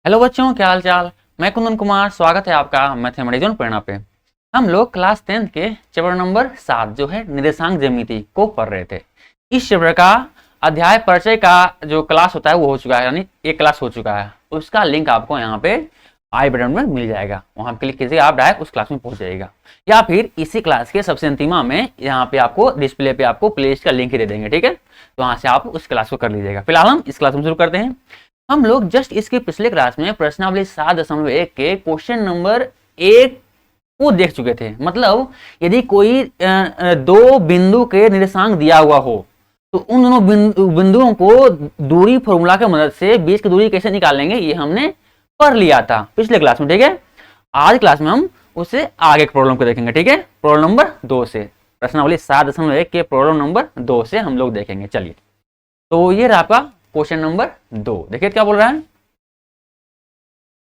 Hello बच्चों, क्या हाल चाल। मैं कुंदन कुमार, स्वागत है आपका मैथमेटिक्स प्रेरणा पे। हम लोग क्लास 10 के चैप्टर नंबर 7 जो है निर्देशांक ज्यामिति को पढ़ रहे थे। इस चैप्टर का अध्याय परिचय का जो क्लास होता है वो हो चुका है, यानी एक क्लास हो चुका है। उसका लिंक आपको यहाँ पे आई बटन में मिल जाएगा, वहां क्लिक कीजिए, आप डायरेक्ट उस क्लास में पहुंच जाएगा। या फिर इसी क्लास के सबसे अंतिमा में यहाँ पे आपको डिस्प्ले पे आपको प्ले लिस्ट का लिंक ही दे देंगे, ठीक है। तो वहां से आप उस क्लास को कर लीजिएगा। फिलहाल हम इस क्लास में शुरू करते हैं। हम लोग जस्ट इसके पिछले क्लास में प्रश्नावली 7.1 के क्वेश्चन नंबर 1 को देख चुके थे। मतलब यदि कोई दो बिंदु के निर्देशांक दिया हुआ हो तो उन दोनों बिंदुओं को दूरी फॉर्मूला की मदद से बीच की दूरी कैसे निकालेंगे ये हमने पढ़ लिया था पिछले क्लास में, ठीक है। आज क्लास में हम उससे आगे के प्रॉब्लम को देखेंगे, ठीक है। प्रॉब्लम नंबर 2 से, प्रश्नावली 7.1 के प्रॉब्लम नंबर 2 से हम लोग देखेंगे। चलिए, तो ये रहा आपका क्वेश्चन नंबर 2। देखिए क्या बोल रहा है।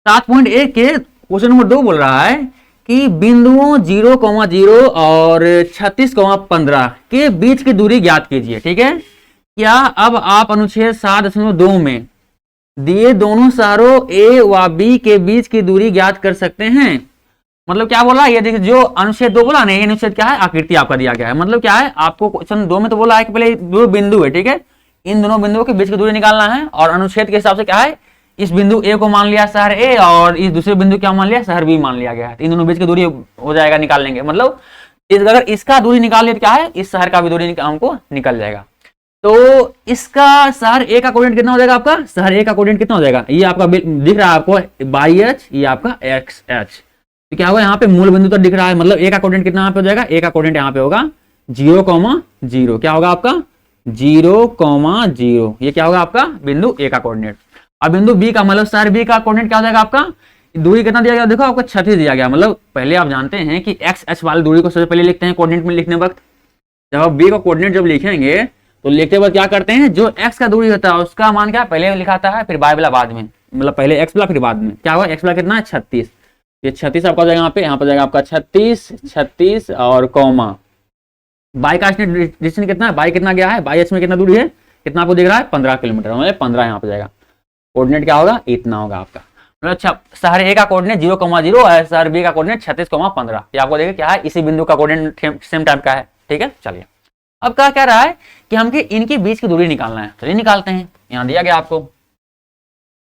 7.1 के क्वेश्चन नंबर 2 बोल रहा है कि बिंदुओं 0,0 और 36,15 के बीच की दूरी ज्ञात कीजिए, ठीक है। क्या अब आप अनुच्छेद 7.2 में दिए दोनों शहरों ए व बी के बीच की दूरी ज्ञात कर सकते हैं। मतलब क्या बोला, ये देखिए जो अनुच्छेद 2 बोला ना, ये अनुच्छेद क्या है, आकृति आपका दिया गया है। मतलब क्या है, आपको क्वेश्चन 2 में तो बोला है कि पहले दो बिंदु है, ठीक है, इन दोनों बिंदुओं के बीच की दूरी निकालना है। और अनुच्छेद के हिसाब से क्या है, इस बिंदु ए को मान लिया शहर ए और इस दूसरे बिंदु क्या मान लिया, शहर बी मान लिया गया है। इन दोनों बीच की दूरी हो जाएगा, निकाल लेंगे। मतलब अगर इसका दूरी निकाल लिया तो क्या है, इस शहर का भी दूरी हमको निकल जाएगा। तो इसका शहर ए का कोऑर्डिनेट कितना हो जाएगा, आपका शहर ए का कोऑर्डिनेट कितना हो जाएगा, ये आपका दिख रहा है आपको बाई एच, ये आपका एक्स एच। तो क्या होगा, यहाँ पे मूल बिंदु तो दिख रहा है। मतलब ए का कोऑर्डिनेट कितना यहाँ पे हो जाएगा, ए का कोऑर्डिनेट यहाँ पे होगा 0,0। क्या होगा आपका 0,0। ये क्या होगा आपका बिंदु ए का कोऑर्डिनेट। और बिंदु बी का मतलब शहर बी का कोऑर्डिनेट क्या हो जाएगा, आपका दूरी कितना दिया गया, देखो आपको 36 दिया गया। मतलब पहले आप जानते हैं कि एक्स एच वाली दूरी को सबसे पहले लिखते हैं कोऑर्डिनेट में लिखने वक्त। जब आप बी का कोऑर्डिनेट जब लिखेंगे तो लिखते वक्त क्या करते हैं, जो एक्स का दूरी होता है उसका मान क्या पहले लिखाता है, फिर वाई वाला बाद में। मतलब पहले एक्स वाला फिर बाद में। क्या होगा, एक्स वाला कितना है 36। ये 36 आपका हो जाएगा, यहाँ पे जाएगा आपका 36 और कॉमा बाई का डिस्टेंस कितना है, बाई कितना गया है, बाई एच में कितना दूरी है, कितना आपको दिख रहा है 15 किलोमीटर। मतलब 15 यहाँ पे जाएगा। कोऑर्डिनेट क्या होगा, इतना होगा आपका। मतलब शहर ए का कोऑर्डिनेट 0,0 और शहर बी का कोऑर्डिनेट 36,15। ये आपको देखिए क्या है, इसी बिंदु का कोऑर्डिनेट सेम टाइप का है, ठीक है। चलिए, अब क्या कह रहा है कि हमके इनके बीच की दूरी निकालना है। चलिए निकालते हैं। यहाँ दिया गया आपको,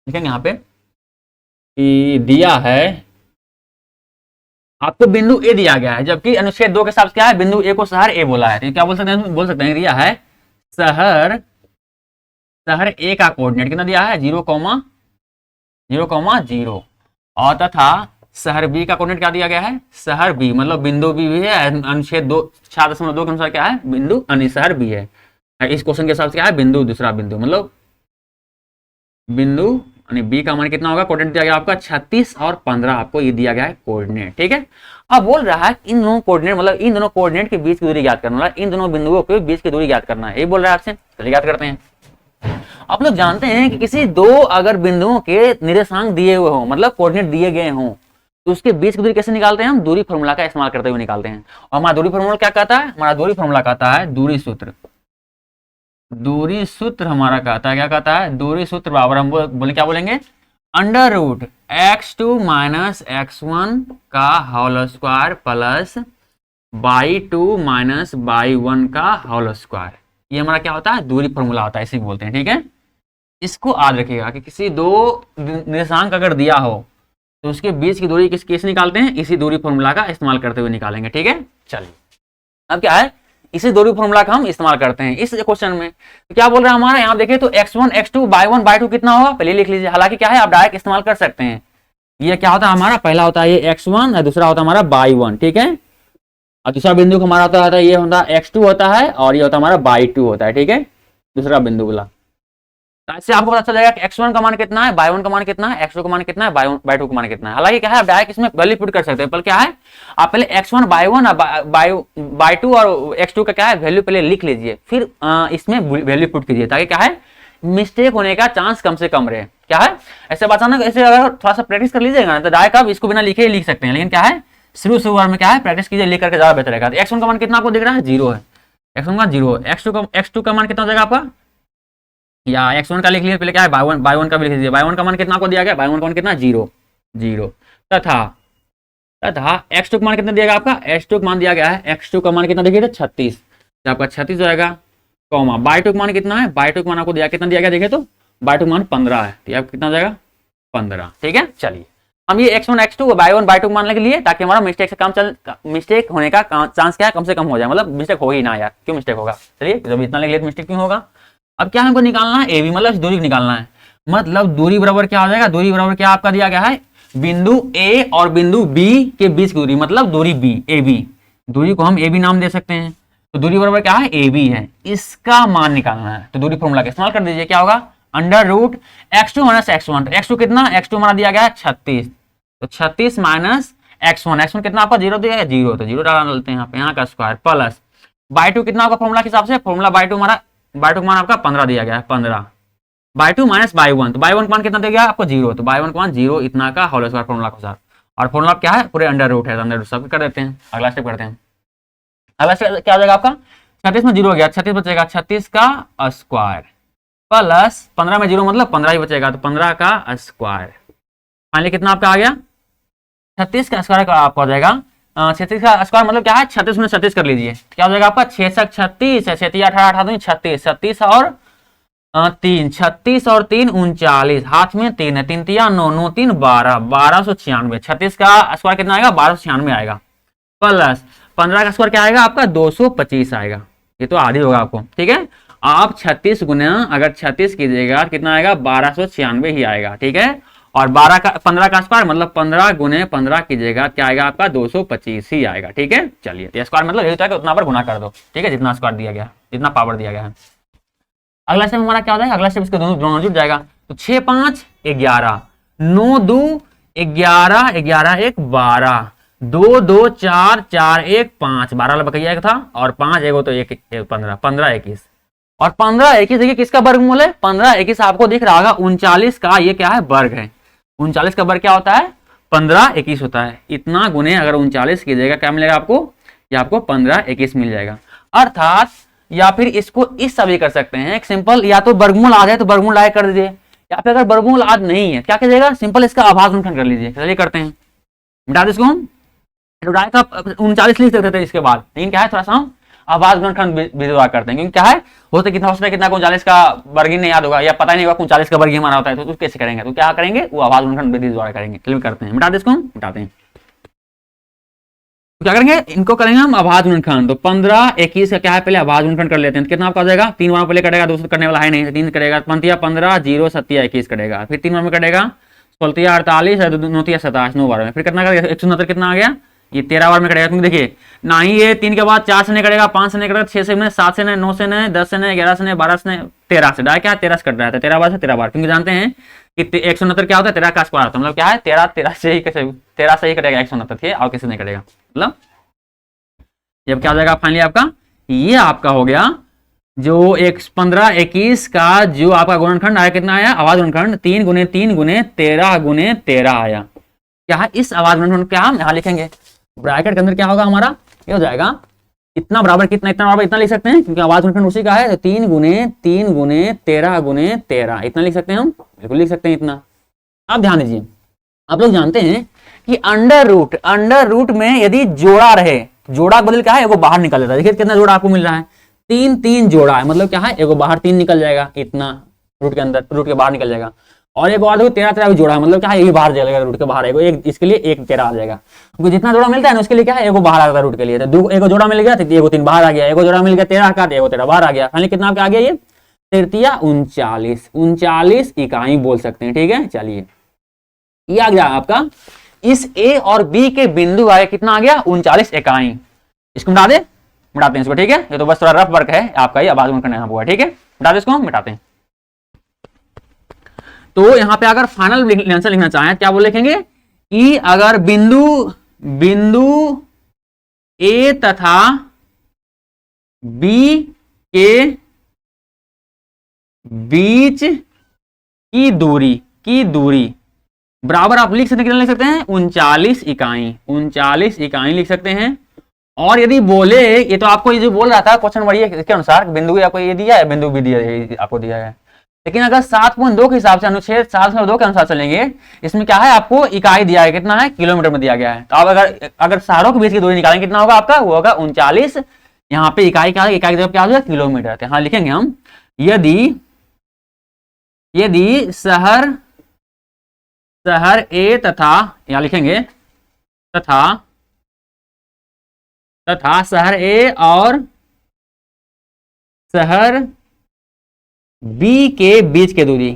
देखेंगे यहाँ पे कि दिया है आपको बिंदु ए दिया गया है, जबकि अनुच्छेद 2 के हिसाब से क्या है, बिंदु ए को शहर ए बोला है। तो क्या बोल सकते हैं दिया है शहर ए का कोऑर्डिनेट कितना दिया है 0,0 और तथा शहर बी का कोऑर्डिनेट क्या दिया गया है, शहर बी। मतलब बिंदु बी भी है, अनुच्छेद 7.2 के अनुसार क्या है, बिंदु शहर बी है। इस क्वेश्चन के हिसाब से क्या है, बिंदु दूसरा बिंदु। मतलब बिंदु बी का मान कितना होगा, कोऑर्डिनेट दिया गया आपका 36 और 15 आपको ये दिया गया है कोऑर्डिनेट, ठीक है। अब बोल रहा है इन दोनों कोऑर्डिनेट, मतलब इन दोनों कोऑर्डिनेट के बीच की दूरी ज्ञात करना, मतलब इन दोनों बिंदुओं के बीच की दूरी ज्ञात करना है, ये बोल रहा है आपसे। चलिए ज्ञात करते हैं। आप लोग जानते हैं कि किसी दो अगर बिंदुओं के निर्देशांक दिए हुए हो, मतलब कोऑर्डिनेट दिए गए हों, तो उसके बीच की दूरी कैसे निकालते हैं, हम दूरी फॉर्मूला का इस्तेमाल करते हुए निकालते हैं। और हमारा दूरी फॉर्मूला क्या कहता है, हमारा दूरी फॉर्मूला कहता है दूरी सूत्र। दूरी सूत्र हमारा कहता है, क्या कहता है, दूरी सूत्र बराबर हम बोले क्या बोलेंगे, under root x2 minus x1 का whole square plus y2 minus y1 का होल स्क्वायर। ये हमारा क्या होता है, दूरी फॉर्मूला होता है, इसी बोलते हैं, ठीक है। इसको याद रखिएगा कि किसी दो निर्देशांक अगर दिया हो तो उसके बीच की दूरी कैसे निकालते हैं, इसी दूरी फॉर्मूला का इस्तेमाल करते हुए निकालेंगे, ठीक है। चलिए, अब क्या है, इसी दूरी फॉर्मूला का हम इस्तेमाल करते हैं इस क्वेश्चन में। तो क्या बोल रहा है हमारा, यहाँ देखिए तो x1 x2 y1 y2 कितना होगा, पहले लिख लीजिए। हालांकि क्या है, आप डायरेक्ट इस्तेमाल कर सकते हैं। ये क्या होता है हमारा, पहला होता है ये x1 और दूसरा होता है हमारा y1, ठीक है। और दूसरा बिंदु हमारा होता है ये होता है x2 होता है और ये होता है हमारा y2 होता है, ठीक है, दूसरा बिंदु बोला। इससे आपको पता चल जाएगा कि x1 का मान कितना है, y1 का मान कितना है, x2 का मान कितना है, y2 का मान कितना है। हालांकि क्या है, आप डायरेक्ट इसमें वैल्यू पुट कर सकते हैं, पर क्या है, आप पहले x1 y1 y2 और x2 का क्या है वैल्यू पहले लिख लीजिए, फिर इसमें वैल्यू पुट कीजिए, ताकि क्या है मिस्टेक होने का चांस कम से कम रहे। क्या है, ऐसे बात ना, ऐसे अगर थोड़ा सा प्रैक्टिस कर लीजिएगा ना तो डायरेक्ट आप इसको बिना लिखे ही लिख सकते हैं। लेकिन क्या है, शुरू में क्या है, प्रैक्टिस कीजिए, लिख करके ज्यादा बेहतर रहेगा। तो x1 का मान कितना आपको दिख रहा है, 0 है, x1 का 0 है। x2 का मान कितना हो जाएगा आपका या x1 का लिख लिया, पहले क्या है y1 का भी लिख लीजिए। y1 का मान कितना आपको दिया गया, y1 का मान कितना 0 0 तथा x2 का मान कितना दिया गया आपका, x2 का मान दिया गया है, x2 का मान कितना देखिए 36, तो आपका 36 जाएगा, कॉमा y2 का मान कितना है, y2 का मान आपको दिया कितना दिया गया देखिए, तो y2 का मान 15 है, तो आपका कितना जाएगा 15। ठीक है, चलिए हम ये x1 x2 y1 y2 मान के लिए, ताकि हमारा मिस्टेक होने का चांस क्या है, कम से कम हो जाए, मतलब मिस्टेक हो ही ना यार, क्यों मिस्टेक होगा। चलिए जब इतना लिख लिया तो मिस्टेक क्यों होगा। अब क्या हमको निकालना है, AB मतलब दूरी निकालना है, मतलब दूरी बराबर क्या हो जाएगा, दूरी बराबर क्या आपका दिया गया है, बिंदु A और बिंदु B के बीच की दूरी, मतलब दूरी B AB, दूरी को हम AB नाम दे सकते हैं, तो दूरी बराबर क्या है AB है, इसका मान निकालना है। तो दूरी फॉर्मूला का इस्तेमाल कर दीजिए, क्या होगा under root x2 minus x1, तो x2 कितना, x2 हमारा दिया गया है 36, तो 36 माइनस x1 कितना आपका 0 दिया है 0, तो 0 डालते हैं यहाँ पे, यहाँ का स्क्वायर प्लस y2 कितना आपका फॉर्मूला के हिसाब से, फॉर्मूला y2 हमारा y2 मान आपका 15 दिया गया है 15, y2 माइनस y1, तो y1 का मान कितना दिया गया आपको 0, तो y1 का मान 0 इतना का होल स्क्वायर फॉर्मूला के साथ, और फॉर्मूला क्या है पूरे अंडर रूट है, अंडर रूट सब कर देते हैं। अगला स्टेप करते हैं, अगला स्टेप क्या हो जाएगा आपका, 36 में 0 हो गया, 36 बचेगा 36 का स्क्वायर प्लस 15 में 0 मतलब 15 ही बचेगा, तो 15 का स्क्वायर, फाइनली कितना आपका आ गया 36 का स्क्वायर आपका हो जाएगा 36 का स्क्वायर मतलब क्या है 36 में 36 कर लीजिए, क्या हो जाएगा आपका 6 36 है, 6 18 18 36 36 और 3 36 और 3 39, हाथ में 3 है, 3 तिया 9 9 3 12 1296, 36 का स्क्वायर कितना आएगा 1296 आएगा, प्लस 15 का स्क्वायर क्या आएगा आपका 225 आएगा, ये तो आधी होगा आपको। ठीक है, आप 36 गुना अगर 36 कीजिएगा कितना आएगा 1296 ही आएगा। ठीक है, और 15 का स्क्वायर मतलब 15 गुने 15 कीजिएगा क्या आएगा आपका 225 ही आएगा। ठीक है, चलिए स्क्वायर मतलब यही होता है कि उतना पर गुना कर दो। ठीक है, जितना स्क्वायर दिया गया, जितना पावर दिया गया है। अगला स्टेप हमारा क्या हो जाएगा, अगला स्टेप इसके दोनों जुट जाएगा, तो 6 5 11 9 2 11 11 1 12 2 2 4 4 1 5 12 बकैया एक था और 5 एगो तो 1 15 15 21 और 15 21 देखिए किसका वर्गमूल है 15 21 आपको दिख रहा होगा 39 का, ये क्या है वर्ग है। 39 का वर्ग क्या होता है 15 21 होता है। इतना गुने अगर 39 कीजिएगा क्या मिलेगा आपको, ये आपको 15 21 मिल जाएगा। अर्थात या फिर इसको इस सब भी कर सकते हैं, एक सिंपल या तो वर्गमूल आ जाए तो वर्गमूल लाए कर दीजिए, या फिर अगर वर्गमूल आज नहीं है क्या कीजिएगा सिंपल इसका आभास गुणनखंड कर लीजिए। चलिए करते हैं, मिटा दो इसको हम। 39 लिख सकते थे इसके बाद, लेकिन क्या है थोड़ा सा हम आभास गुणनखंड विधवा करते हैं, क्योंकि क्या है होता कितना कितना 39 का वर्ग ही नहीं याद होगा या पता ही नहीं होगा 39 का वर्ग ही हमारा होता है, तो कैसे करेंगे, तो क्या करेंगे वो आभास गुणनखंड विधि द्वारा करेंगे। चलिए करते हैं, मिटा दे इसको हम, मिटाते हैं। क्या करेंगे इनको करेंगे हम आभास गुणनखंड, तो 15 21 का क्या है पहले आभास गुणनखंड कर लेते हैं, तो कितना आपका आ जाएगा 3 बार पहले कटेगा, दूसरा करने वाला है नहीं, 3 करेगा 15 0 7 21 कटेगा, फिर 3 बार में कटेगा 16 48 9 27 9 बार में, फिर कितना करेगा 169 कितना आ गया ये 13 बार में कटेगा, क्योंकि देखिए ना ही ये 3 के बाद 4 से नहीं कटेगा, 5 से नहीं कटेगा, 6 से नहीं, 7 से नहीं, 9 से नहीं, 10 से नहीं, 11 से नहीं, 12 से नहीं, 13 से डायरेक्ट क्या 13 से कट रहा है, 13 बार से 13 बार, क्योंकि जानते हैं कि 169 क्या होता है 13 का स्क्वायर होता है, मतलब क्या है 13 से ही कटेगा 169 थे और किसी नहीं कटेगा, मतलब जब क्या हो जाएगा फाइनली आपका ये आपका हो गया जो 15 21 का जो आपका गुणनखंड आया कितना आया आवाज गुणनखंड 3 गुने 13 गुने 13 आया। क्या है इस आवाज गुणनखंड क्या हम यहाँ लिखेंगे ब्रैकेट के अंदर क्या होगा हमारा ये हो जाएगा इतना बराबर कितना, इतना बराबर इतना लिख सकते हैं क्योंकि आवाज गुणनखंड उसी का है, तो 3 गुने 13 गुने 13 इतना लिख सकते हैं हम, बिल्कुल लिख सकते हैं इतना। आप ध्यान दीजिए आप लोग जानते हैं कि अंडर रूट में यदि जोड़ा रहे, जोड़ा बदल क्या है एगो बाहर निकल जाता है, देखिए कितना जोड़ा आपको मिल रहा है 3 जोड़ा है, मतलब क्या है एगो बाहर 3 निकल जाएगा, इतना रूट के अंदर रूट के बाहर निकल जाएगा, और एक और देखो 13 जोड़ा है, मतलब क्या है ये बाहर जाएगा रूट के बाहर, एगो एक इसके लिए एक 13 आ जाएगा, क्योंकि जितना जोड़ा मिलता है ना उसके लिए क्या है एगो बाहर आ जाता है रूट के लिए, तो एगो जोड़ा मिल गया तो एगो 3 बाहर आ गया, एगो जोड़ा मिल गया 13 का एगो 13 बाहर आ गया, फाइनली कितना आपका आ गया ये 39 39 इकाई बोल सकते हैं। ठीक है, चलिए ये आ गया आपका इस ए और बी के बिंदु आए कितना आ गया 39 इकाई। इसको मिटा दे, मिटाते हैं इसको। ठीक है, ये तो बस थोड़ा रफ वर्क है आपका, ये आवाज करना हुआ है। ठीक है, मिटा दे इसको, हम मिटाते हैं। तो यहां पे अगर फाइनल आंसर लिखना चाहें क्या बोल लिखेंगे कि अगर बिंदु ए तथा बी के बीच की दूरी बराबर आप लिख सकते हैं, कितना लिख सकते हैं 39 इकाई लिख सकते हैं। और यदि बोले ये तो आपको ये जो बोल रहा था क्वेश्चन बढ़िया इसके अनुसार बिंदु आपको ये दिया है, बिंदु भी दिया है आपको दिया है, लेकिन अगर 7.2 के हिसाब से अनुच्छेद 7.2 के अनुसार चलेंगे, इसमें क्या है, आपको इकाई दिया है, कितना है, किलोमीटर में दिया गया है। तो अब अगर शहरों के बीच की दूरी निकालेंगे, कितना होगा आपका, वो होगा 39। यहाँ पे इकाई क्या है, इकाई की जगह क्या हो जाएगा, किलोमीटर। यहाँ लिखेंगे हम, यदि शहर ए तथा, यहाँ लिखेंगे तथा शहर ए और शहर बी के बीच के दूरी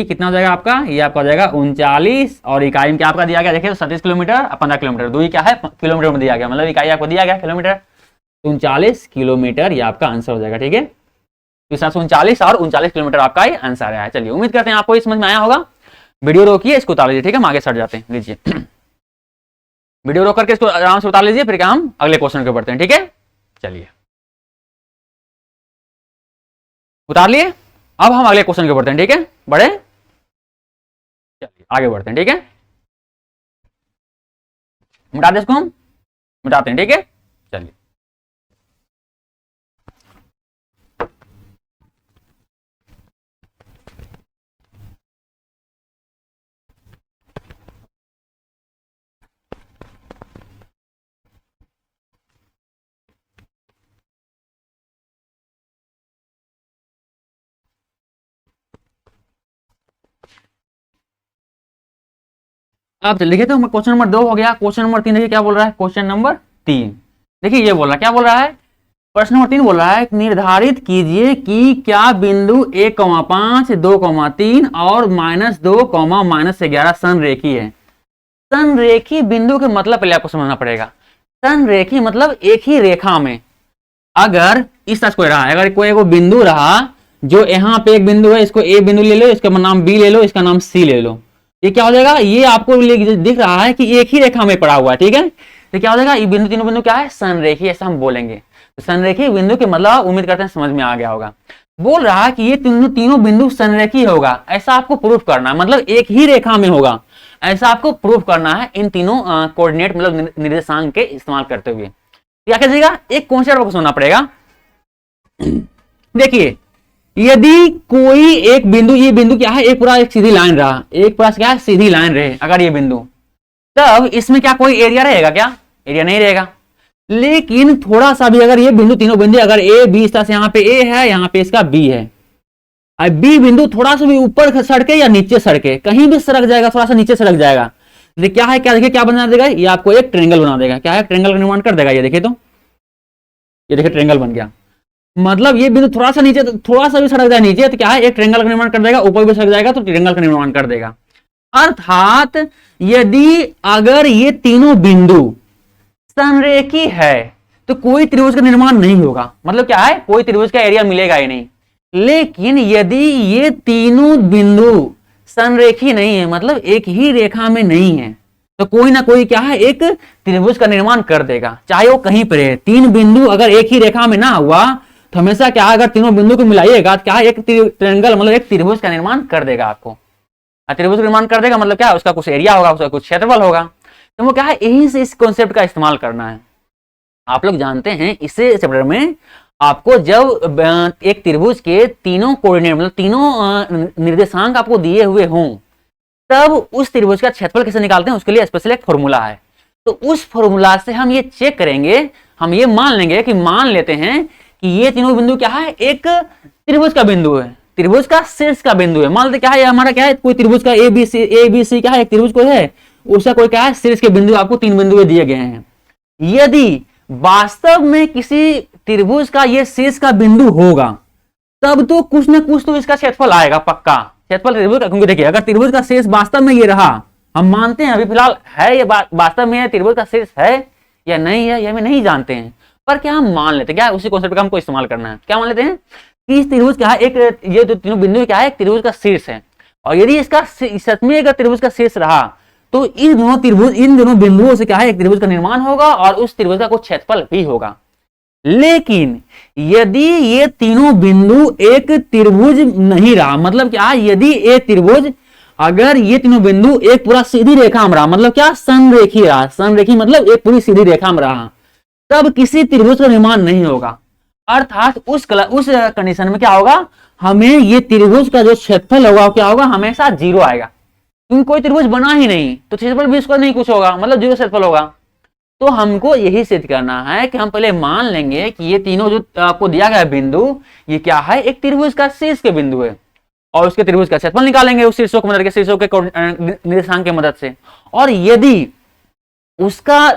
कितना हो जाएगा आपका, ये आपका हो जाएगा 39, और इकाई में क्या आपका दिया गया, देखिए 37 किलोमीटर, 15 किलोमीटर, दूरी क्या है, किलोमीटर में दिया गया, मतलब इकाई आपको दिया गया किलोमीटर, 39 किलोमीटर, ये आपका आंसर हो जाएगा। ठीक है, तो 739 और 39 किलोमीटर आपका ही आंसर है। चलिए, उम्मीद करते हैं आपको समझ में आया होगा। वीडियो रोकिए, इसको उतार लीजिए। ठीक है, हम आगे सट जाते हैं, लीजिए वीडियो रोक करके इसको आराम से उतार लीजिए, फिर क्या हम अगले क्वेश्चन के बढ़ते हैं। ठीक है, चलिए उतार लिए, अब हम अगले क्वेश्चन के बढ़ते हैं। ठीक है, बढ़े, चलिए आगे बढ़ते हैं। ठीक है, मिटा दे इसको, हम मिटाते हैं। ठीक है, चलिए अब देखिए, तो क्वेश्चन नंबर 2 हो गया। क्वेश्चन नंबर 3 देखिए क्या बोल रहा है, क्वेश्चन नंबर 3 देखिए, ये बोल रहा है, क्या बोल रहा है, प्रश्न नंबर 3 बोल रहा है, निर्धारित कीजिए कि क्या बिंदु 1,5, 2,3 और -2, -11 संरेखी है। संरेखी बिंदु के मतलब पहले आपको समझना पड़ेगा। संरेखी मतलब एक ही रेखा में, अगर इस तरह कोई रहा, अगर कोई एगो बिंदु रहा, जो यहाँ पे एक बिंदु है, इसको ए बिंदु ले लो, इसका नाम बी ले लो, इसका नाम सी ले लो, ये क्या हो जाएगा, ये आपको दिख रहा है कि एक ही रेखा में पड़ा हुआ है। ठीक है, तो क्या हो जाएगा, ये बिंदु, तीनों बिंदु क्या है, संरेखी, ऐसा हम बोलेंगे। तो संरेखी बिंदु के मतलब उम्मीद करते हैं समझ में आ गया होगा। बोल रहा है कि ये तीनों बिंदु संरेखी होगा, ऐसा आपको प्रूफ करना है, मतलब एक ही रेखा में होगा, ऐसा आपको प्रूफ करना है इन तीनों कोऑर्डिनेट मतलब निर्देशांक के इस्तेमाल करते हुए। क्या कीजिएगा, एक कॉन्सेप्ट आपको सुनना पड़ेगा। देखिए, यदि कोई एक बिंदु, ये बिंदु क्या है, एक पूरा एक सीधी लाइन रहा, एक पूरा क्या है, सीधी लाइन रहे अगर ये बिंदु, तब इसमें क्या कोई एरिया रहेगा क्या, एरिया नहीं रहेगा। लेकिन थोड़ा सा भी अगर ये बिंदु, तीनों बिंदु अगर ए बी, इस तरह से यहाँ पे ए है, यहाँ पे इसका बी है, अब बी बिंदु थोड़ा सा भी ऊपर सड़के या नीचे सड़के, कहीं भी सड़क जाएगा, थोड़ा सा नीचे सड़क जाएगा, तो क्या है, क्या देखिए क्या बना देगा, ये आपको एक ट्रेंगल बना देगा। क्या है, ट्रेंगल का निर्माण कर देगा। ये देखिए, तो ये देखिए ट्रेंगल बन गया, मतलब ये बिंदु थोड़ा सा नीचे, थोड़ा सा भी सड़क जाए नीचे, तो क्या है, एक ट्रेंगल का निर्माण कर देगा, ऊपर भी सड़क जाएगा तो ट्रेंगल का निर्माण कर देगा। अर्थात यदि अगर ये तीनों बिंदु संरेखी है तो कोई त्रिभुज का निर्माण नहीं होगा, मतलब क्या है, कोई त्रिभुज का एरिया मिलेगा ही नहीं। लेकिन यदि ये तीनों बिंदु संरेखी नहीं है, मतलब एक ही रेखा में नहीं है, तो कोई ना कोई क्या है, एक त्रिभुज का निर्माण कर देगा, चाहे वो कहीं पर है। तीन बिंदु अगर एक ही रेखा में ना हुआ तो हमेशा क्या, अगर तीनों बिंदु को मिलाइएगा क्या है, एक ट्रायंगल मतलब एक त्रिभुज का निर्माण कर देगा आपको। त्रिभुज का निर्माण कर देगा मतलब क्या, उसका कुछ एरिया होगा, उसका कुछ क्षेत्रफल होगा। तो वो क्या है, यहीं से इस कॉन्सेप्ट का इस्तेमाल करना है। आप लोग जानते हैं इसे चैप्टर में आपको जब एक त्रिभुज के तीनों कोऑर्डिनेट मतलब तीनों निर्देशांक आपको दिए हुए हों, तब उस त्रिभुज का क्षेत्रफल कैसे निकालते हैं, उसके लिए स्पेशल एक फॉर्मूला है। तो उस फॉर्मूला से हम ये चेक करेंगे, हम ये मान लेंगे कि मान लेते हैं कि ये तीनों बिंदु क्या है, एक त्रिभुज का बिंदु है, त्रिभुज का शीर्ष का बिंदु है। मान लेते क्या है, हमारा क्या है, कोई त्रिभुज का ए बी सी क्या है, एक त्रिभुज को है, उसका कोई क्या है, शीर्ष के बिंदु आपको तीन बिंदु दिए गए हैं। यदि वास्तव में किसी त्रिभुज का ये शीर्ष का बिंदु होगा, तब तो कुछ ना कुछ तो इसका क्षेत्रफल आएगा, पक्का क्षेत्रफल त्रिभुज का। क्योंकि देखिए, अगर त्रिभुज का शीर्ष वास्तव में ये रहा, हम मानते हैं अभी फिलहाल है, ये वास्तव में त्रिभुज का शीर्ष है या नहीं है, ये हमें नहीं जानते हैं, पर क्या हम मान लेते हैं, क्या उसी कॉन्सेप्ट का हमको इस्तेमाल करना है। क्या मान लेते हैं कि इस त्रिभुज क्या है, एक ये जो तीनों बिंदु क्या है, एक त्रिभुज का शीर्ष है, और यदि इसका सच में अगर त्रिभुज का शीर्ष रहा, तो इन दोनों बिंदुओं से क्या है, एक त्रिभुज का निर्माण होगा और उस त्रिभुज का कुछ क्षेत्रफल भी होगा। लेकिन यदि ये तीनों बिंदु एक त्रिभुज नहीं रहा, मतलब क्या, यदि एक त्रिभुज अगर ये तीनों बिंदु एक पूरा सीधी रेखा में रहा, मतलब क्या, संरेखी रहा, संरेखी मतलब एक पूरी सीधी रेखा में रहा, तब किसी त्रिभुज का निर्माण नहीं होगा। अर्थात उस कंडीशन में क्या होगा, हमें ये त्रिभुज का जो क्षेत्रफल होगा क्या होगा, हमेशा 0 आएगा, क्योंकि कोई त्रिभुज बना ही नहीं, तो क्षेत्रफल भी उसका नहीं कुछ होगा, मतलब 0 क्षेत्रफल होगा। तो हमको यही सिद्ध करना है कि हम पहले मान लेंगे कि ये तीनों जो आपको दिया गया बिंदु, ये क्या है, एक त्रिभुज का शीर्ष के बिंदु है, और उसके त्रिभुज का क्षेत्रफल निकालेंगे उस शीर्षों की मदद के, शीर्षों के निर्देशांक की मदद से। और यदि उसका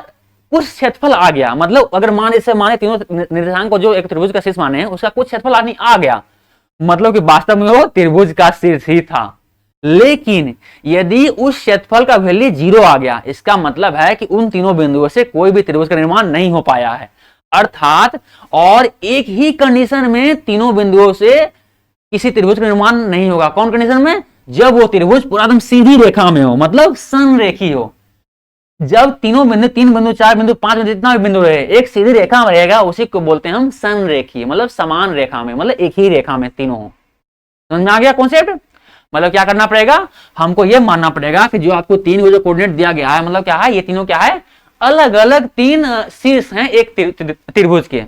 कुछ क्षेत्रफल आ गया, मतलब अगर माने तीनों निर्देशांक को जो एक त्रिभुज का शीर्ष माने, उसका कुछ क्षेत्रफल आदमी आ गया, मतलब कि वास्तव में वो त्रिभुज का शीर्ष ही था। लेकिन यदि उस क्षेत्रफल का वैल्यू 0 आ गया, इसका मतलब है कि उन तीनों बिंदुओं से कोई भी त्रिभुज का निर्माण नहीं हो पाया है। अर्थात और एक ही कंडीशन में तीनों बिंदुओं से किसी त्रिभुज का निर्माण नहीं होगा। कौन कंडीशन में? जब वो त्रिभुज पूरा एकदम सीधी रेखा में हो, मतलब संरेखी हो। जब तीनों बिंदु, 3 बिंदु, 4 बिंदु, 5 बिंदु, जितना भी बिंदु रहे, एक सीधी रेखा में रहेगा, उसी को बोलते हैं हम संरेखी, मतलब समान रेखा में, मतलब एक ही रेखा में तीनों हो। समझ में आ गया कॉन्सेप्ट? मतलब क्या करना पड़ेगा, हमको यह मानना पड़ेगा कि जो आपको 3 जो कोऑर्डिनेट दिया गया है, मतलब क्या है, ये तीनों क्या है, अलग अलग 3 शीर्ष हैं एक त्रिभुज के,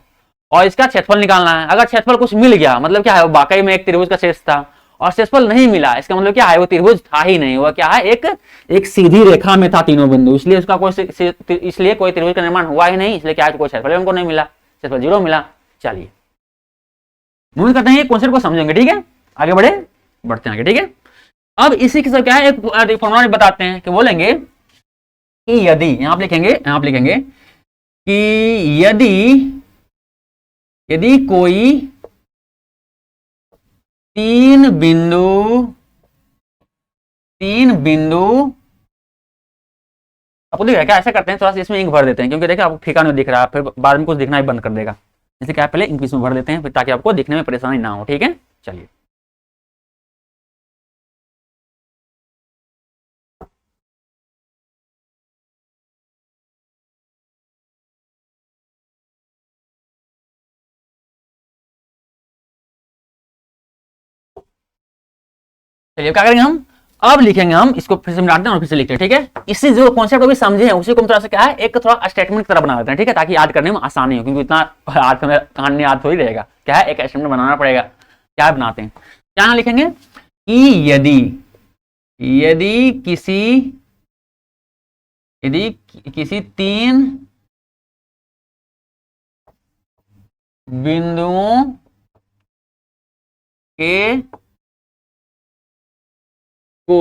और इसका क्षेत्रफल निकालना है। अगर क्षेत्रफल कुछ मिल गया, मतलब क्या है, वाकई में एक त्रिभुज का शीर्ष था, और क्षेत्रफल नहीं मिला, इसका मतलब क्या है, वो त्रिभुज था ही नहीं, वो क्या है, एक सीधी रेखा में था तीनों बिंदु, इसलिए उसका कोई त्रिभुज का निर्माण हुआ ही नहीं, इसलिए क्या है, कोई क्षेत्रफल हमको नहीं मिला, क्षेत्रफल 0 मिला। चलिए मूव करते हैं, ये कॉन्सेप्ट को समझेंगे, ठीक है, आगे बढ़ते हैं आगे, ठीक है। अब इसी के साथ क्या है, एक फॉर्मूला बताते हैं कि बोलेंगे कि यदि, यहां आप लिखेंगे कि यदि कोई 3 बिंदु आपको दिख रहा है क्या, ऐसा करते हैं, थोड़ा सा इसमें इंक भर देते हैं, क्योंकि देखिए आपको फीका नहीं दिख रहा है, फिर बाद में कुछ दिखना ही बंद कर देगा, इसलिए क्या पहले इंक इसमें भर देते हैं, फिर ताकि आपको दिखने में परेशानी ना हो, ठीक है। चलिए चलिए क्या करेंगे हम, अब लिखेंगे हम इसको, फिर से मिलाते हैं और फिर से लिखते हैं, ठीक है। इसी जो कॉन्सेप्ट अभी समझे हैं उसी को हम थोड़ा सा क्या है, एक थोड़ा स्टेटमेंट की तरह बना देते हैं, ठीक है, ताकि याद करने में आसानी हो, क्योंकि इतना कहानी याद थोड़ी रहेगा, क्या है, एक स्टेटमेंट बनाना पड़ेगा। क्या बनाते हैं, क्या लिखेंगे कि यदि किसी 3 बिंदुओं के को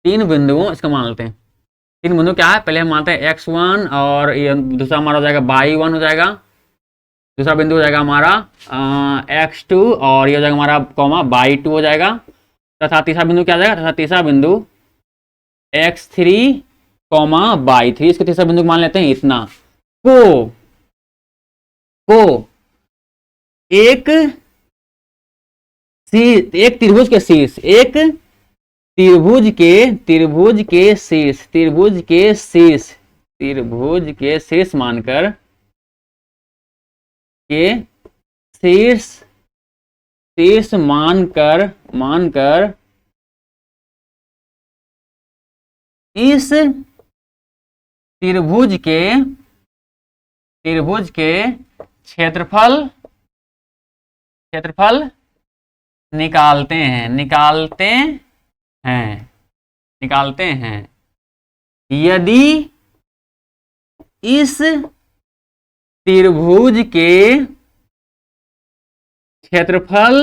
3 बिंदुओं, इसका मान लेते हैं 3 बिंदु क्या है, पहले हम मानते हैं x1, और ये दूसरा हमारा हो जाएगा y1 हो जाएगा, दूसरा बिंदु हो जाएगा हमारा x2, और ये हो जाएगा हमारा कॉमा y2 हो जाएगा, तथा तीसरा बिंदु क्या जाएगा, तथा तीसरा बिंदु x3 कॉमा y3, इसके तीसरा बिंदु मान लेते हैं इतना, को एक त्रिभुज के शीर्ष, एक त्रिभुज के शीर्ष मानकर इस त्रिभुज के क्षेत्रफल निकालते हैं। यदि इस त्रिभुज के क्षेत्रफल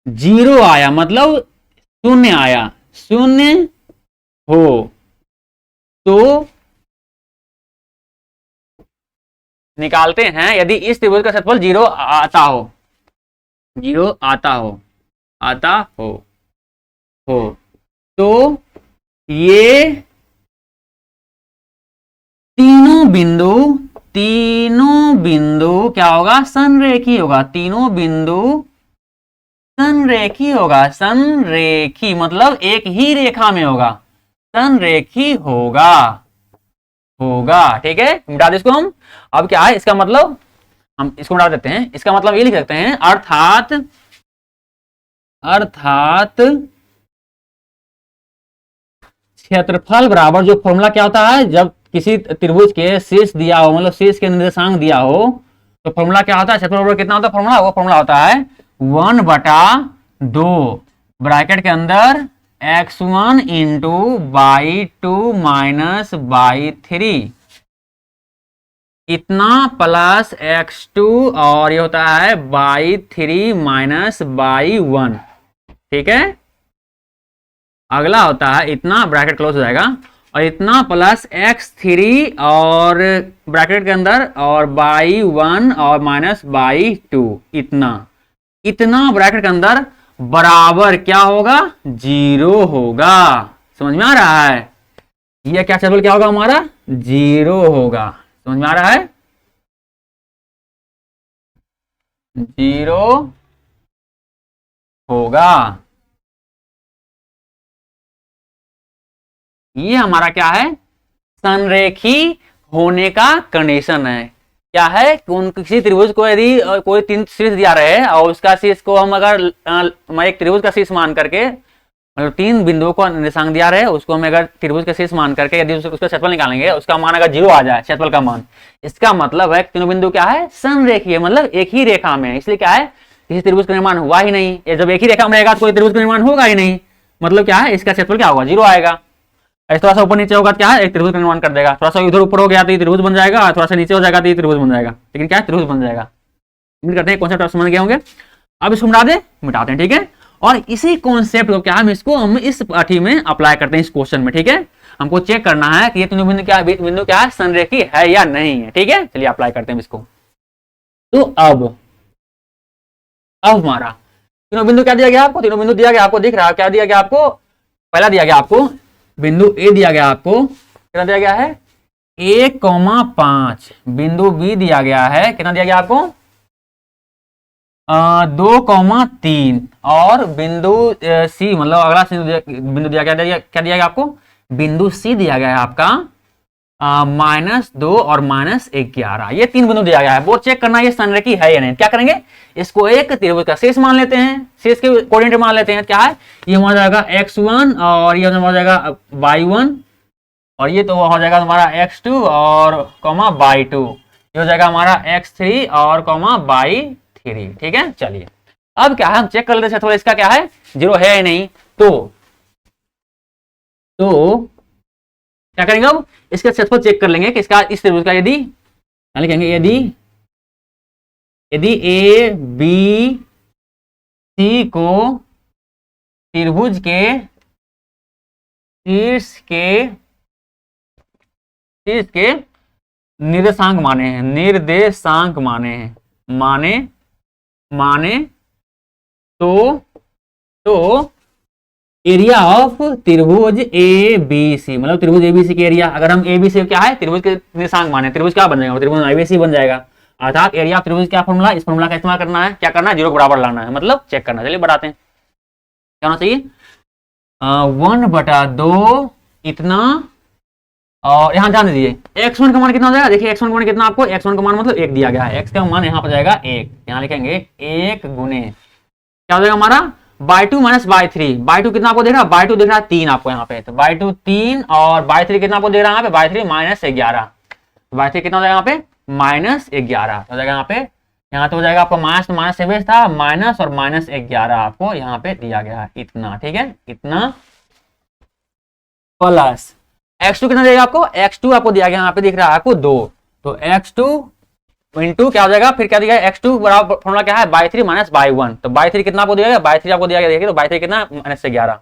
0 आया, मतलब 0 आया, 0 हो, तो निकालते हैं, यदि इस त्रिभुज का क्षेत्रफल 0 आता हो, तो ये तीनों बिंदु क्या होगा, संरेखी होगा, तीनों बिंदु संरेखी होगा, संरेखी मतलब एक ही रेखा में होगा, संरेखी होगा, ठीक है। मिटा दे इसको हम। अब क्या है इसका मतलब, हम इसको मिटा देते हैं, इसका मतलब ये लिख सकते हैं, अर्थात क्षेत्रफल बराबर, जो फॉर्मूला क्या होता है, जब किसी त्रिभुज के शीर्ष दिया हो, मतलब शीर्ष के निर्देशांक दिया हो, तो फॉर्मूला क्या होता है, क्षेत्रफल बराबर कितना होता है फॉर्मूला, वो फॉर्मूला होता है 1/2 ब्रैकेट के अंदर x1 into by 2 minus by 3 इतना प्लस x2 और ये होता है बाई 3 माइनस बाई 1। ठीक है, अगला होता है इतना, ब्रैकेट क्लोज हो जाएगा, और इतना प्लस x3 और ब्रैकेट के अंदर और बाई 1 और माइनस बाई 2 इतना ब्रैकेट के अंदर बराबर क्या होगा, 0 होगा। समझ में आ रहा है, यह क्या क्षेत्रफल क्या होगा हमारा, 0 होगा। समझ में आ रहा है, 0 होगा। ये हमारा क्या है, संरेखी होने का कंडीशन है। क्या है, किसी त्रिभुज को यदि कोई 3 शीर्ष दिया रहे और उसका शीर्ष को हम अगर एक त्रिभुज का शीर्ष मान करके, मतलब 3 बिंदुओं को निर्देशांक दिया रहे, उसको हम अगर त्रिभुज का शीर्ष मान करके यदि उसका क्षेत्रफल निकालेंगे, उसका मान अगर 0 आ जाए, क्षेत्रफल का मान, इसका मतलब है तीनों बिंदु क्या है, संरेखीय, मतलब एक ही रेखा में। इसलिए क्या है, किसी त्रिभुज का निर्माण हुआ ही नहीं। जब एक ही रेखा में रहेगा तो कोई त्रिभुज का निर्माण होगा ही नहीं, मतलब क्या है, इसका क्षेत्रफल क्या होगा, 0 आएगा। थोड़ा सा ऊपर नीचे होगा क्या है, एक त्रिभुज का निर्माण कर देगा। थोड़ा सा इधर ऊपर हो गया तो ये त्रिभुज बन जाएगा, थोड़ा सा नीचे हो जाएगा तो ये त्रिभुज बन जाएगा, लेकिन क्या है, त्रिभुज बन जाएगा। उम्मीद करते हैं कॉन्सेप्ट आप समझ गए होंगे। अब इसको मिटाते हैं। ठीक है, और इसी कॉन्सेप्ट को क्या हम इस पाठी में अप्लाई करते हैं, इस क्वेश्चन में। ठीक है, हमको चेक करना है कि ये तीनों बिंदु क्या है, संरेखी है या नहीं है। ठीक है, चलिए अप्लाई करते हैं इसको। तो अब हमारा तीनों बिंदु क्या दिया गया आपको, तीनों बिंदु दिया गया आपको, दिख रहा है क्या दिया गया आपको, पहला दिया गया आपको बिंदु ए दिया गया आपको, कितना दिया गया है, 1,5। बिंदु बी दिया गया है, कितना दिया गया आपको, 2,3। और बिंदु सी, मतलब अगला बिंदु दिया गया, क्या दिया गया आपको, बिंदु सी दिया गया है आपका -2 और -11। ये 3 बिंदु दिया गया है। वो चेक करना है ये संरेखी है या नहीं। क्या करेंगे, इसको एक त्रिभुज का शीर्ष मान लेते हैं, शीर्ष के कोऑर्डिनेट मान लेते हैं। क्या है, ये हो जाएगा x1 और ये हो जाएगा y1, और ये तो हो जाएगा हमारा x2 और बाई 2, ये हो जाएगा हमारा x3 और बाई 3। ठीक है, चलिए अब क्या है, हम चेक कर लेते हैं थोड़ा इसका क्या है, 0 है या नहीं। तो क्या करेंगे, अब इसका क्षेत्रफल चेक कर लेंगे कि इसका, इस त्रिभुज का यदि लिखेंगे, यदि ए बी सी को त्रिभुज के शीर्ष के निर्देशांक माने तो एरिया ऑफ त्रिभुज ए बी सी, मतलब त्रिभुज ए बी सी के एरिया, अगर हम ए बी सी क्या है, त्रिभुज के निर्देशांक माने, त्रिभुज क्या बन जाएगा, त्रिभुज ABC बन जाएगा। अर्थात एरिया ऑफ त्रिभुज क्या फॉर्मूला, इस फॉर्मूला का इस्तेमाल करना है। क्या करना है, 0 के बराबर लाना है, मतलब चेक करना। चलिए बढ़ाते हैं, क्या होना चाहिए, 1/2 इतना, और यहाँ ध्यान दीजिए x1 का मान कितना हो जाएगा, देखिए x1 का मान कितना, आपको x1 का मान मतलब 1 दिया गया है, x का मान यहाँ पर जाएगा 1, यहाँ लिखेंगे 1 गुने क्या हो जाएगा हमारा, बाई 2 माइनस बाई 3। बाई 2 कितना आपको देख रहा है, बाई 2 दिख रहा है 3 आपको यहाँ पे, तो बाई 2 3 और बाई 3 कितना आपको देख रहा है यहाँ पे, बाई 3 -11। बाई 3 कितना हो जाएगा यहाँ पे, -11 हो जाएगा यहाँ पे, यहाँ तो हो जाएगा आपको माइनस से बेस था, माइनस और -11 आपको यहाँ पे दिया गया है, इतना। ठीक है, इतना प्लस x2 कितना देगा आपको, x2 आपको दिया गया यहाँ पे दिख रहा है आपको 2, तो x2 इंटू क्या हो जाएगा, फिर क्या दिया गया, x2 बराबर फॉर्मूला क्या है, बाई 3 माइनस बाई 1। तो बाई 3 कितना आपको दिया गया, बाई 3 आपको दिया गया, देखिए तो बाई 3 कितना, -11।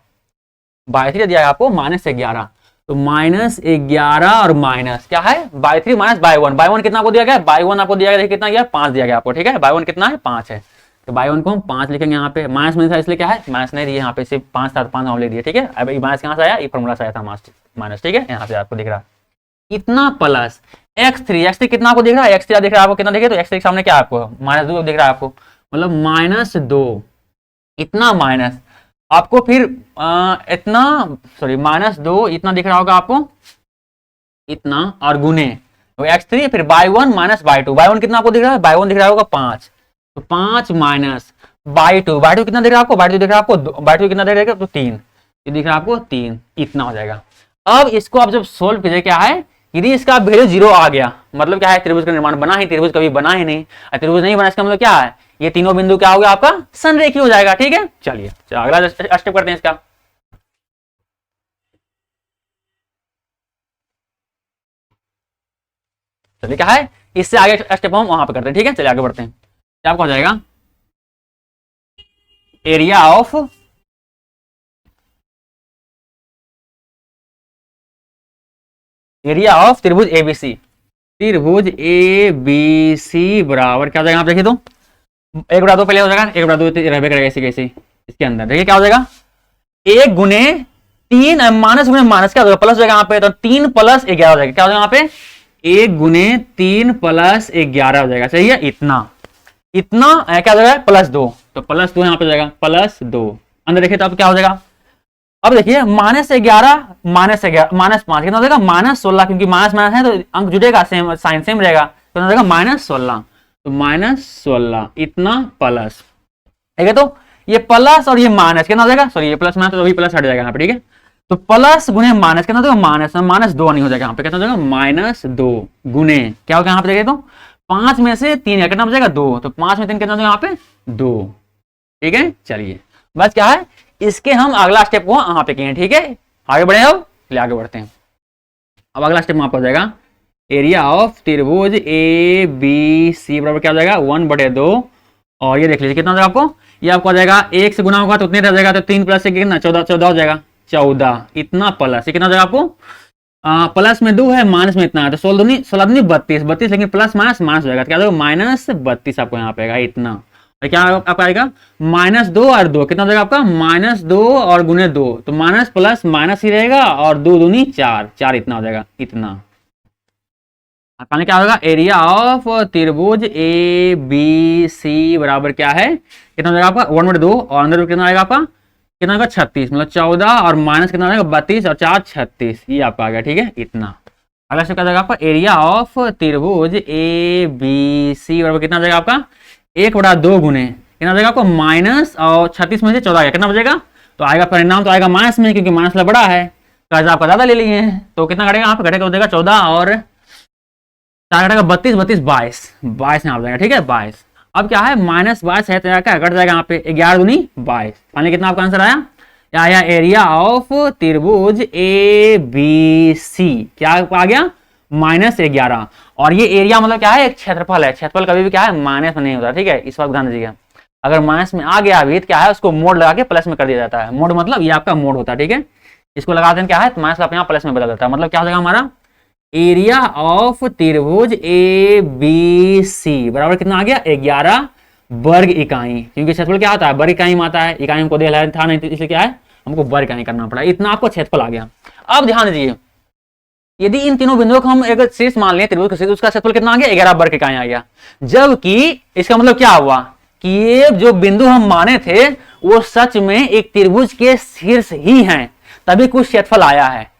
बाई 3 दिया गया आपको -11, तो -11 और माइनस क्या है, बाई 3 माइनस बाई 1। बाई 1 कितना आपको दिया गया, बाई 1 आपको दिया गया, देखिए कितना गया, 5 दिया गया आपको। ठीक है, बाई 1 कितना है, 5 है, तो बाई 1 को हम 5 लिखेंगे यहाँ पे, माइनस में था इसलिए क्या है, माइनस नहीं दिए यहाँ पे, सिर्फ 5 था तो 5 हम ले दिए। ठीक है, अब ये माइनस कहाँ से आया, ये फॉर्मूला से आया था माइनस। ठीक है, यहाँ से आपको दिख रहा है इतना, प्लस x3 कितना आपको दिख रहा है, x3 दिख रहा है आपको कितना, देखिए तो x3 के सामने क्या आपको -2 दिख रहा है आपको, मतलब -2 इतना, माइनस आपको फिर इतना, सॉरी -2 इतना दिख रहा होगा आपको, इतना और गुने x3, फिर बाई 1 माइनस बाई 2। बाई 1 कितना आपको दिख रहा है, बाई 1 दिख रहा होगा 5, तो 5 माइनस बाई 2। बाई 2 कितना दिख रहा है आपको, बाई 2 दिख रहा है आपको, बाई 2 कितना दिख रहा है तो 3, ये दिख रहा है आपको 3, इतना हो जाएगा। अब इसको आप जब सोल्व कीजिए, क्या है, यदि इसका वैल्यू 0 आ गया, मतलब क्या है, त्रिभुज का निर्माण बना ही, त्रिभुज कभी बना ही नहीं, त्रिभुज नहीं बना, इसका मतलब क्या है, ये तीनों बिंदु क्या हो गया आपका, संरेखी हो जाएगा। ठीक है, चलिए अगला स्टेप करते हैं इसका। चलिए क्या है, इससे आगे स्टेप हम वहां पे करते हैं। ठीक है, चलिए आगे बढ़ते हैं। क्या आपका हो जाएगा, एरिया ऑफ त्रिभुज एबीसी, त्रिभुज एबीसी बराबर क्या हो जाएगा, आप देखिए तो 1/2 पहले हो जाएगा, 1/2 रहबे करेगा इसी कैसे, इसके अंदर देखिए क्या हो जाएगा, 1 गुने 3 माइनस गुने माइनस क्या हो जाएगा, प्लस हो जाएगा यहाँ पे, तो 3 + 11 हो जाएगा, क्या हो जाएगा यहाँ पे, 1 गुने 3 + 11 हो जाएगा। सही है, इतना इतना क्या हो जाएगा, +2, तो +2 यहाँ पे हो जाएगा, +2 अंदर देखिए तो अब क्या हो जाएगा, अब देखिए -11 -5 कितना हो जाएगा, -16, क्योंकि माइनस माइनस है तो अंक जुड़ेगा, सेम साइन सेम रहेगा, तो हो जाएगा -16, तो -16 इतना प्लस, ठीक है, तो ये प्लस और ये माइनस कितना हो जाएगा, सॉरी ये प्लस माइनस तो भी प्लस हट जाएगा यहाँ पे। ठीक है, तो प्लस गुने माइनस कितना हो जाएगा, -2 नहीं हो जाएगा यहाँ पे, कितना हो जाएगा, -2 गुने क्या होगा यहाँ पे देखिए तो 5 में से 3 कितना हो जाएगा, 2, तो 5 में 3 कितना हो जाएगा यहाँ पे 2। ठीक है, चलिए बस क्या है, इसके हम अगला स्टेप को यहाँ पे किए। ठीक है, आगे बढ़े, अब चलिए आगे बढ़ते हैं। अब अगला स्टेप आपका हो जाएगा, एरिया ऑफ त्रिभुज ए बी सी बराबर क्या हो जाएगा, 1/2, और ये देख लीजिए कितना हो जाएगा आपको, ये आपको आ जाएगा 1 से गुना होगा तो उतने रह जाएगा, तो 3 + 1 कितना, 14 हो जाएगा, 14 इतना प्लस, ये कितना हो जाएगा आपको, प्लस में 2 है, माइनस में इतना है, तो 16 दूनी 32, लेकिन प्लस माइनस माइनस हो जाएगा, तो क्या हो जाएगा, -32 आपको यहाँ पे आएगा इतना, क्या आपका आएगा, -2 और 2 कितना हो जाएगा आपका, -2 और गुने 2, तो माइनस प्लस माइनस ही रहेगा, और 2 दूनी 4 इतना हो जाएगा इतना। क्या होगा, एरिया ऑफ त्रिभुज ए बी सी बराबर क्या है, कितना हो जाएगा आपका 1/2, और अंदर कितना आएगा आपका, कितना होगा 36, मतलब 14 और माइनस कितना आएगा 32 और 4 36, ये आपका आ गया। ठीक है, इतना। अगला स्टेप क्या जाएगा आपका, एरिया ऑफ त्रिभुज ए बी सी बराबर कितना हो जाएगा आपका, 1/2 गुने कितना हो जाएगा आपको, माइनस और 36 में से 14 गया, कितना बचेगा, तो आएगा परिणाम तो आएगा माइनस में, क्योंकि माइनस बड़ा है, कर्ज आपका ज्यादा ले लिए हैं, तो कितना घटेगा यहाँ पे, घटेगा हो जाएगा 14 और 4 घटेगा 32, 22 यहाँ हो जाएगा। ठीक है, 22। अब क्या है, -22 है तो क्या घट जाएगा यहाँ पे, 11 दूनी 22, फाइनली कितना आपका आंसर आया, क्या आया, एरिया ऑफ त्रिभुज ए बी सी क्या आ गया, -11, और ये एरिया मतलब क्या है, एक क्षेत्रफल है, क्षेत्रफल कभी भी क्या है, माइनस में नहीं होता। ठीक है, इस बात ध्यान दीजिएगा, अगर माइनस में आ गया अभी तो क्या है, उसको मोड लगा के प्लस में कर दिया जाता है, मोड मतलब ये आपका मोड होता है। ठीक है, इसको लगा दें क्या है, तो माइनस का यहाँ प्लस में बदल जाता है, मतलब क्या हो जाएगा हमारा, एरिया ऑफ त्रिभुज ए बी सी बराबर कितना आ गया, 11 वर्ग इकाई, क्योंकि क्षेत्रफल क्या होता है, वर्ग इकाई में आता है, इकाई हमको दे था नहीं, तो इसलिए क्या है, हमको वर्ग इकाई करना पड़ा, इतना आपको क्षेत्रफल आ गया। अब ध्यान दीजिए, यदि इन तीनों बिंदुओं को हम एक शीर्ष मान लें त्रिभुज का शीर्ष, उसका क्षेत्रफल कितना आ गया, 11 वर्ग इकाई आ गया, जबकि इसका मतलब क्या हुआ कि ये जो बिंदु हम माने थे वो सच में एक त्रिभुज के शीर्ष ही हैं, तभी कुछ क्षेत्रफल आया है।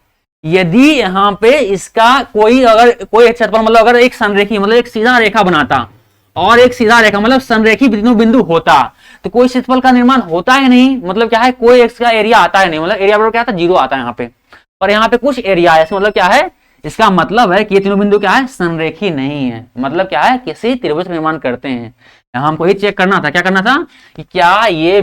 यदि यहाँ पे इसका कोई क्षेत्रफल मतलब अगर एक संरेखी मतलब एक सीधा रेखा बनाता और एक सीधा रेखा मतलब संरेखी बिंदु होता तो कोई क्षेत्रफल का निर्माण होता है नहीं, मतलब क्या है, कोई इसका एरिया आता है नहीं, मतलब एरिया बराबर क्या आता है, 0 आता है यहाँ पे, पर यहाँ पे कुछ एरिया है, मतलब क्या है, इसका मतलब है कि ये तीनों बिंदु क्या है, संरेखी नहीं है, मतलब क्या है, किसी त्रिभुज का निर्माण करते हैं। हमको ही चेक करना था, क्या करना था कि क्या ये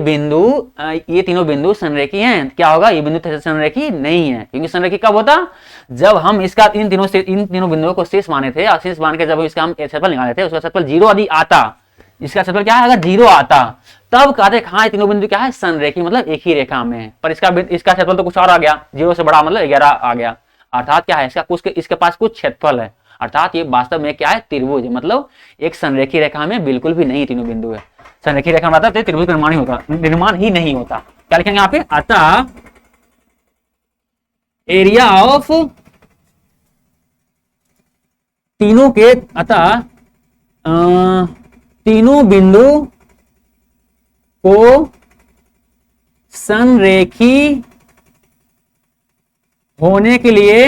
तीनों बिंदु संरेखी हैं, क्या होगा, ये बिंदु संरेखी नहीं है, क्योंकि संरेखी कब होता, जब हम इसका इन तीनों बिंदुओं को शीर्ष माने थे, और शीर्ष मान के जब इसका हम क्षेत्रफल निकाले थे, उसका क्षेत्रफल 0 यदि आता, इसका क्षेत्रफल क्या है, अगर 0 आता तब कहते हाँ तीनों बिंदु क्या है, संरेखी मतलब एक ही रेखा में, पर इसका क्षेत्रफल तो कुछ और आ गया, 0 से बड़ा मतलब 11 आ गया, अर्थात क्या है, इसके पास कुछ क्षेत्रफल है, अर्थात ये वास्तव में क्या है, त्रिभुज, मतलब एक संरेखी रेखा में बिल्कुल भी नहीं तीनों बिंदु है, संरेखी रेखा में आता है त्रिभुज का निर्माण ही नहीं होता। क्या लिखेंगे यहाँ पे, अतः एरिया ऑफ तीनों के, अतः तीनों बिंदु को संरेखी होने के लिए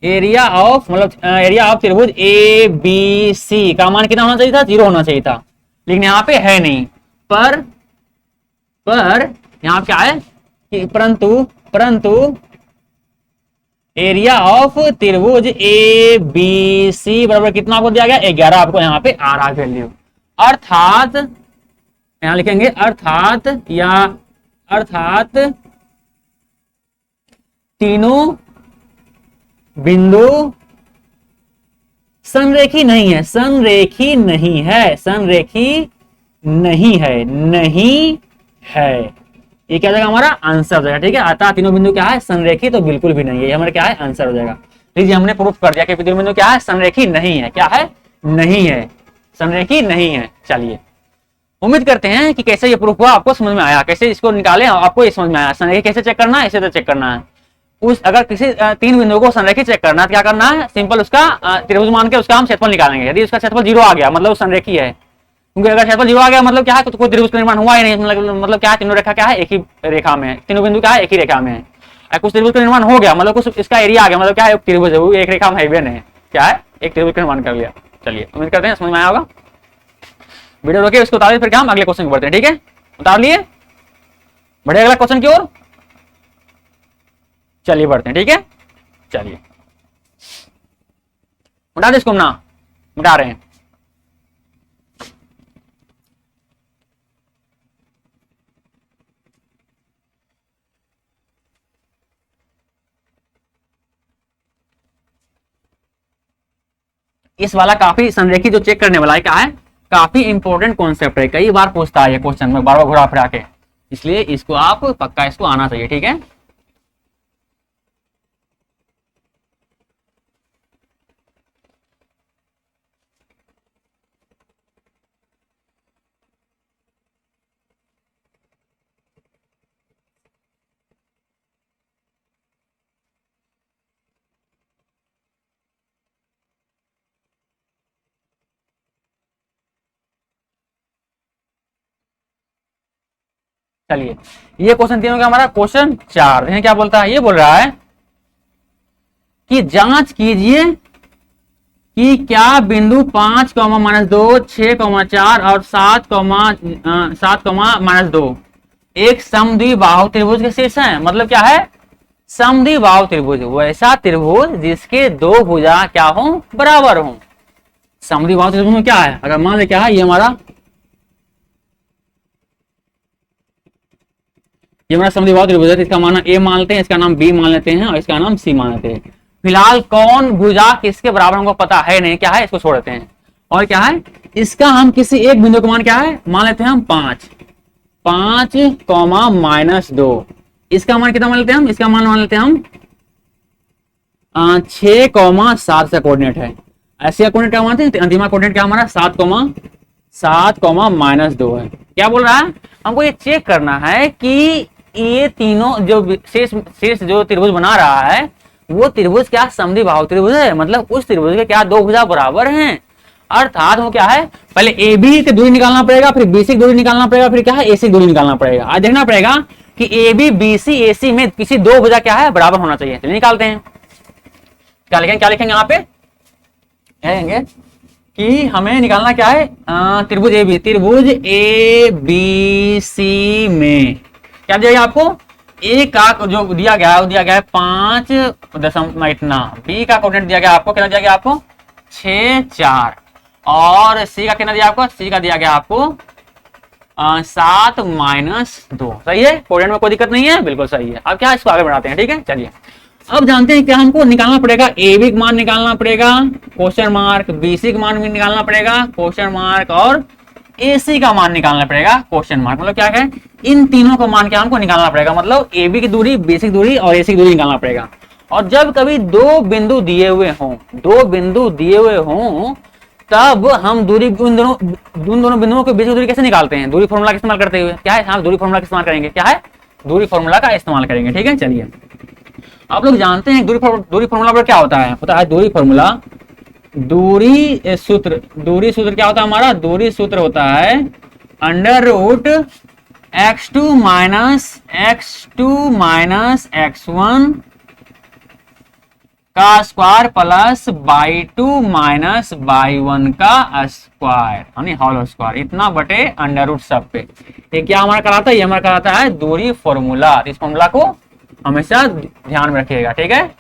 एरिया ऑफ त्रिभुज ए बी सी का मान कितना होना चाहिए था, 0 होना चाहिए था, लेकिन यहाँ पे है नहीं, पर यहाँ क्या है कि परंतु एरिया ऑफ त्रिभुज ए बी सी बराबर कितना आपको दिया गया 11, आपको यहाँ पे आ रहा है वैल्यू। अर्थात यहां लिखेंगे अर्थात तीनों बिंदु संरेखी नहीं है। ये क्या हो जाएगा हमारा आंसर हो जाएगा। ठीक है, अतः तीनों बिंदु क्या है संरेखी तो बिल्कुल भी नहीं है, ये हमारा क्या है आंसर हो जाएगा। लीजिए हमने प्रूफ कर दिया कि तीनों बिंदु क्या है संरेखी नहीं है, क्या है नहीं है, संरेखी नहीं है। चलिए उम्मीद करते हैं कि कैसे ये प्रूफ हुआ आपको समझ में आया, कैसे इसको निकालें आपको ये समझ में आया। संरेखी कैसे चेक करना है, इसे तो चेक करना है। अगर किसी तीन बिंदुओं को संरेखी चेक करना है तो क्या करना है, सिंपल उसका त्रिभुज मान के उसका हम क्षेत्रफल निकालेंगे। यदि उसका क्षेत्रफल 0 आ गया मतलब संरेखी है, क्योंकि अगर क्षेत्रफल 0 आ गया मतलब क्या है तो कोई त्रिभुज का निर्माण हुआ ही नहीं, मतलब क्या है तीनों रेखा क्या है एक ही रेखा में है, तीनों बिंदु क्या है एक ही रेखा में है। कुछ त्रिभुज का निर्माण हो गया मतलब कुछ इसका एरिया आ गया मतलब क्या है एक त्रिभुज है, वो एक रेखा में है नहीं, क्या है एक त्रिभुज का निर्माण कर लिया। चलिए उम्मीद करते हैं समझ में आया होगा। वीडियो रोकिए, उसको उतारिए, फिर क्या हम अगले क्वेश्चन को बढ़ते हैं। ठीक है, उतार लिए, बढ़े अगला क्वेश्चन की ओर। चलिए बढ़ते हैं। ठीक है, चलिए उठा दे इसको, ना उठा रहे हैं। इस वाला काफी संरेखी जो चेक करने वाला है क्या है, काफी इंपॉर्टेंट कॉन्सेप्ट है, कई बार पूछता है ये क्वेश्चन में बार बार घुरा फिरा के, इसलिए इसको आप पक्का इसको आना चाहिए। ठीक है, चलिए ये क्वेश्चन तीनों का हमारा क्वेश्चन 4 देखें क्या बोलता है। ये बोल रहा है कि जांच कीजिए कि क्या बिंदु 5, -2, 6, 4 और 7, -2 एक समद्विबाहु त्रिभुज के शीर्ष है। मतलब क्या है समद्विबाहु त्रिभुज, वैसा त्रिभुज जिसके दो भुजा क्या हो बराबर हो। समद्विबाहु त्रिभुज में क्या है, अगर मान ले क्या है ये हमारा समद्विबाहु त्रिभुज है, इसका मान ए मान लेते हैं, इसका नाम बी मान लेते हैं और इसका नाम सी मान लेते हैं। फिलहाल कौन भुजा किसके बराबर हमको पता है नहीं, क्या है इसको छोड़ देते हैं। और क्या है इसका हम किसी एक बिंदु का मान क्या है मान लेते हैं हम 5, -2। इसका मान कितना मान लेते हैं हम, इसका मान लेते हैं हम 6, 7 से कोऑर्डिनेट है। ऐसे कोऑर्डिनेट क्या मानते हैं, अंतिमा कोऑर्डिनेट क्या हमारा 7, -2 है। क्या बोल रहा है हमको ये चेक करना है कि ये तीनों जो शेष जो त्रिभुज बना रहा है वो त्रिभुज क्या समद्विबाहु त्रिभुज है, मतलब उस त्रिभुज के क्या दो भुजा बराबर हैं। अर्थात वो क्या है पहले ए बी की दूरी निकालना पड़ेगा, फिर बी सी की दूरी निकालना पड़ेगा, फिर क्या है ए सी की दूरी निकालना पड़ेगा। आज देखना पड़ेगा कि ए बी बी सी ए सी में किसी दो भुजा क्या है बराबर होना चाहिए। चलिए निकालते हैं, क्या लिखेंगे यहाँ पे कहेंगे कि हमें निकालना क्या है त्रिभुज ए बी सी में क्या दिया गया आपको, ए का जो दिया गया है वो दिया गया है 5 इतना, बी का कोऑर्डिनेट दिया गया आपको कितना दिया गया आपको 6, 4 और सी का कितना दिया आपको, सी का दिया गया आपको 7, -2। सही है, कोऑर्डिनेट में कोई दिक्कत नहीं है, बिल्कुल सही है। अब क्या इसको आगे बढ़ाते हैं। ठीक है, चलिए अब जानते हैं क्या हमको निकालना पड़ेगा, ए बी का मान निकालना पड़ेगा क्वेश्चन मार्क, बी सी का मान भी निकालना पड़ेगा क्वेश्चन मार्क और ए सी का मान निकालना पड़ेगा क्वेश्चन मार्क। मतलब क्या है इन तीनों का मान क्या हमको निकालना पड़ेगा, मतलब ए बी की दूरी, बी सी की दूरी और ए सी की दूरी निकालना पड़ेगा। और जब कभी दो बिंदु दिए हुए हों तब हम दूरी उन दोनों बिंदुओं के बीच की दूरी कैसे निकालते हैं, दूरी फॉर्मूला का इस्तेमाल करते हुए। क्या है हाँ दूरी फॉर्मूला का इस्तेमाल करेंगे, क्या है दूरी फॉर्मूला का इस्तेमाल करेंगे। ठीक है, चलिए आप लोग जानते हैं दूरी फॉर्मूला पर क्या होता है दूरी फॉर्मूला, दूरी सूत्र क्या होता है हमारा, दूरी सूत्र होता है √(x2 - x1) का square plus by two minus by one का स्क्वायर यानी होल स्क्वायर, इतना बटे अंडर रूट सब पे। ये क्या हमारा कराता है, ये हमारा कराता है दूरी फॉर्मूला। इस फॉर्मूला को हमेशा ध्यान में रखिएगा, ठीक है।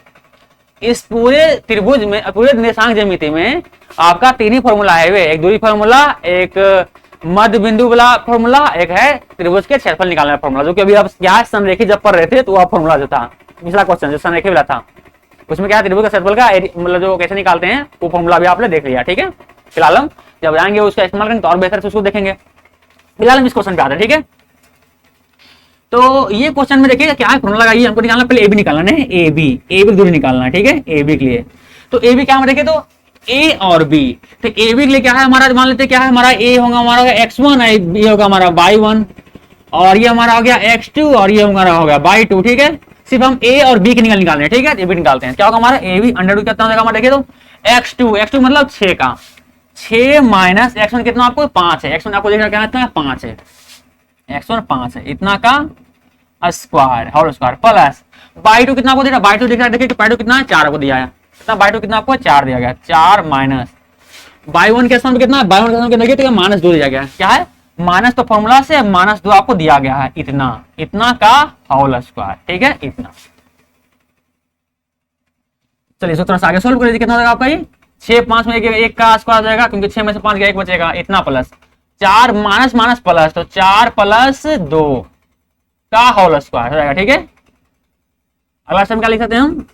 इस पूरे त्रिभुज में, पूरे निर्देशांक ज्यामिति में आपका तीन ही फॉर्मूला है वे, एक दूरी फॉर्मूला, एक मध्य बिंदु वाला फॉर्मूला, एक है त्रिभुज के क्षेत्रफल निकालने वाला फॉर्मूला, जो कि अभी आप क्या संरेखित जब पढ़ रहे थे तो वह फॉर्मूला जो था पिछला क्वेश्चन जो संरेखित वाला था, उसमें क्या है त्रिभुज का क्षेत्रफल का मतलब जो कैसे निकालते हैं वो फॉर्मूला भी आपने देख लिया, ठीक है। फिलहाल हम जब जाएंगे उसका इस्तेमाल करेंगे तो और बेहतर से उसको देखेंगे। फिलहाल हम इस क्वेश्चन पे आते हैं, ठीक है। तो ये क्वेश्चन में देखिए क्या है, फॉर्मूला लगाइए, हमको निकालना पहले ए बी निकालना है, ए बी दूरी निकालना है, ठीक है, ए बी के लिए। तो ए बी क्या हम देखें तो ए और बी, तो ए बी के लिए क्या है हमारा, मान लेते क्या है हमारा, ए होगा हमारा x1, बी होगा हमारा y1, और ये हमारा हो गया x2 और ये हमारा हो गया y2, ठीक है। सिर्फ हम ए और बी के निकालने हैं, ठीक है, ए बी निकालते हैं। क्या होगा हमारा ए बी अंडर रूट कितना हो जाएगा हमारा, देखिए तो x2 मतलब 6 का 6 माइनस x1 कितना आपको 5 है, x1 आपको देखना क्या है 5 है, x1 5 है, इतना का square whole square plus y2 कितना आपको दिया, y2 दिख रहा है, देखिए y2 कितना है 4 को दिया है, कितना y2 कितना आपको 4 दिया गया, 4 माइनस y1 के स्थान पे कितना है, y1 के स्थान पे देखिए तो माइनस 2 दिया गया है, क्या है माइनस, तो फॉर्मूला से माइनस 2 आपको दिया गया है, इतना का होल स्क्वायर, ठीक है, इतना। चलिए इसको थोड़ा सा आगे सोल्व कर लीजिए, कितना हो जाएगा आपका ये 6 5 में एक का स्क्वायर हो जाएगा, क्योंकि 6 में से 5 गया 1 बचेगा, इतना प्लस 4 माइनस माइनस प्लस, तो 4 प्लस 2 का होल स्क्वायर हो जाएगा, ठीक है। अगला स्टेप क्या लिख सकते हैं हम,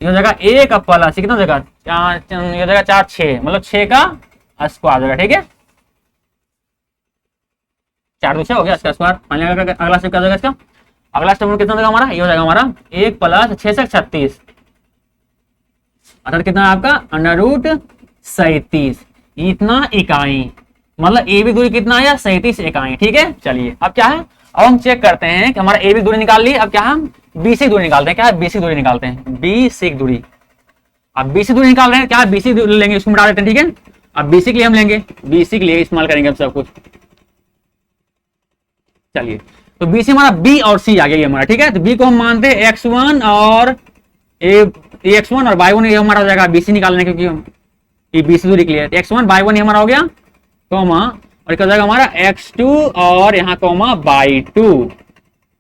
ये हो जाएगा 1 प्लस कितना हो जाएगा, ये हो जाएगा 4 6 मतलब 6 का स्क्वायर हो जाएगा, ठीक है, 4 2 6 हो गया इसका स्क्वायर। अगला स्टेप क्या हो जाएगा इसका, अगला स्टेप कितना हो जाएगा हमारा, ये हो जाएगा हमारा 1 प्लस 6 से 36, अर्थात कितना है आपका अंडर रूट 37, इतना इकाई, मतलब ए बी दूरी कितना है 37 इकाई, ठीक है। चलिए अब क्या है, अब हम चेक करते हैं कि हमारा ए बी दूरी निकाल ली, अब क्या हम बीसी दूरी निकालते हैं, क्या है बीसी दूरी निकालते हैं, बीसी दूरी। अब बीसी दूरी निकाल रहे हैं, क्या है बीसी दूरी लेंगे, इसको मिटा देते हैं, ठीक है। अब बीसी के लिए हम लेंगे, बीसी के लिए इस्तेमाल करेंगे अब सब कुछ। चलिए तो बीसी हमारा बी और सी आ गया हमारा, ठीक है। तो बी को हम मानते हैं x1 और x1 और y1, ये हमारा हो जाएगा बीसी निकालने, क्योंकि हम ये बीसी दूरी के लिए x1 y1 ये हमारा हो गया कॉमा, और क्या हो जाएगा हमारा x2 और यहाँ कॉमा y2।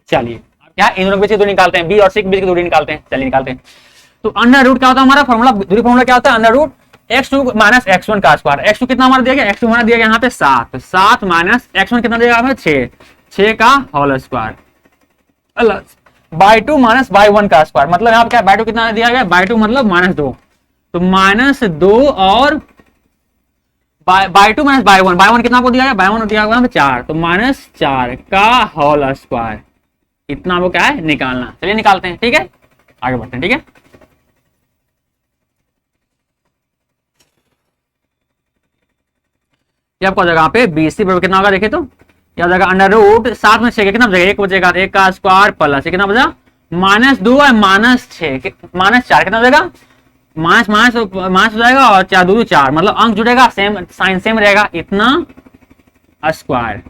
चलिए अब क्या इन दोनों के बीच की दूरी निकालते हैं, बी और सी के बीच की दूरी निकालते हैं, चलिए निकालते हैं। तो अंडर रूट क्या होता है हमारा फॉर्मूला, दूरी फॉर्मूला क्या होता है, under root x2 minus x1 का स्क्वायर। x2 कितना हमारा दिया गया, x2 हमारा दिया गया यहाँ पे 7 माइनस x1 कितना दिया गया 6 का whole square plus y2 minus y1 का स्क्वायर, मतलब यहाँ पे क्या y2 कितना दिया गया, y2 मतलब माइनस 2, तो माइनस 2 और y2 माइनस y1 कितना आपको दिया गया, y1 दिया गया 4, तो माइनस 4 का होल स्क्वायर, इतना आपको क्या है निकालना। चलिए निकालते हैं, ठीक है, आगे बढ़ते हैं, ठीक है। ये आपको जगह पे बीसी बराबर कितना होगा, देखिए तो क्या हो जाएगा अंडर रूट 7 में 6 कितना बचेगा, 1 बचेगा, 1 का स्क्वायर प्लस कितना बचा माइनस 2 और माइनस 6 माइनस 4 कितना बचेगा, माइनस माइनस माइनस हो जाएगा और 4 2 4 मतलब अंक जुड़ेगा, सेम साइन सेम रहेगा, इतना स्क्वायर।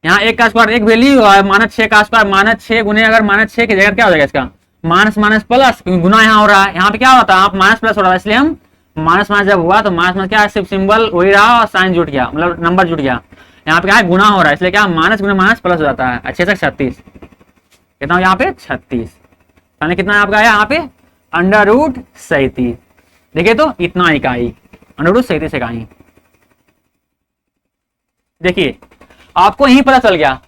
यहाँ 1 का स्क्वायर 1 वैल्यू और माइनस 6 का स्क्वायर माइनस 6 गुने, अगर माइनस 6 की जगह क्या हो जाएगा इसका माइनस माइनस प्लस, क्योंकि गुना यहाँ हो रहा है, यहाँ पे क्या होता है आप माइनस प्लस हो रहा है, इसलिए हम माइनस माइनस जब हुआ तो माइनस में क्या सिर्फ सिंबल वही रहा और साइन जुट गया, मतलब नंबर जुट गया। यहाँ पे क्या है गुना हो रहा है, इसलिए क्या माइनस गुना माइनस प्लस हो जाता है, अच्छे से 36 कितना यहाँ पे 36, यानी कितना आपका है यहाँ पे अंडर रूट 37, देखिए तो इतना इकाई अंडर रूट 37 इकाई। देखिए आपको यही पता चल गया,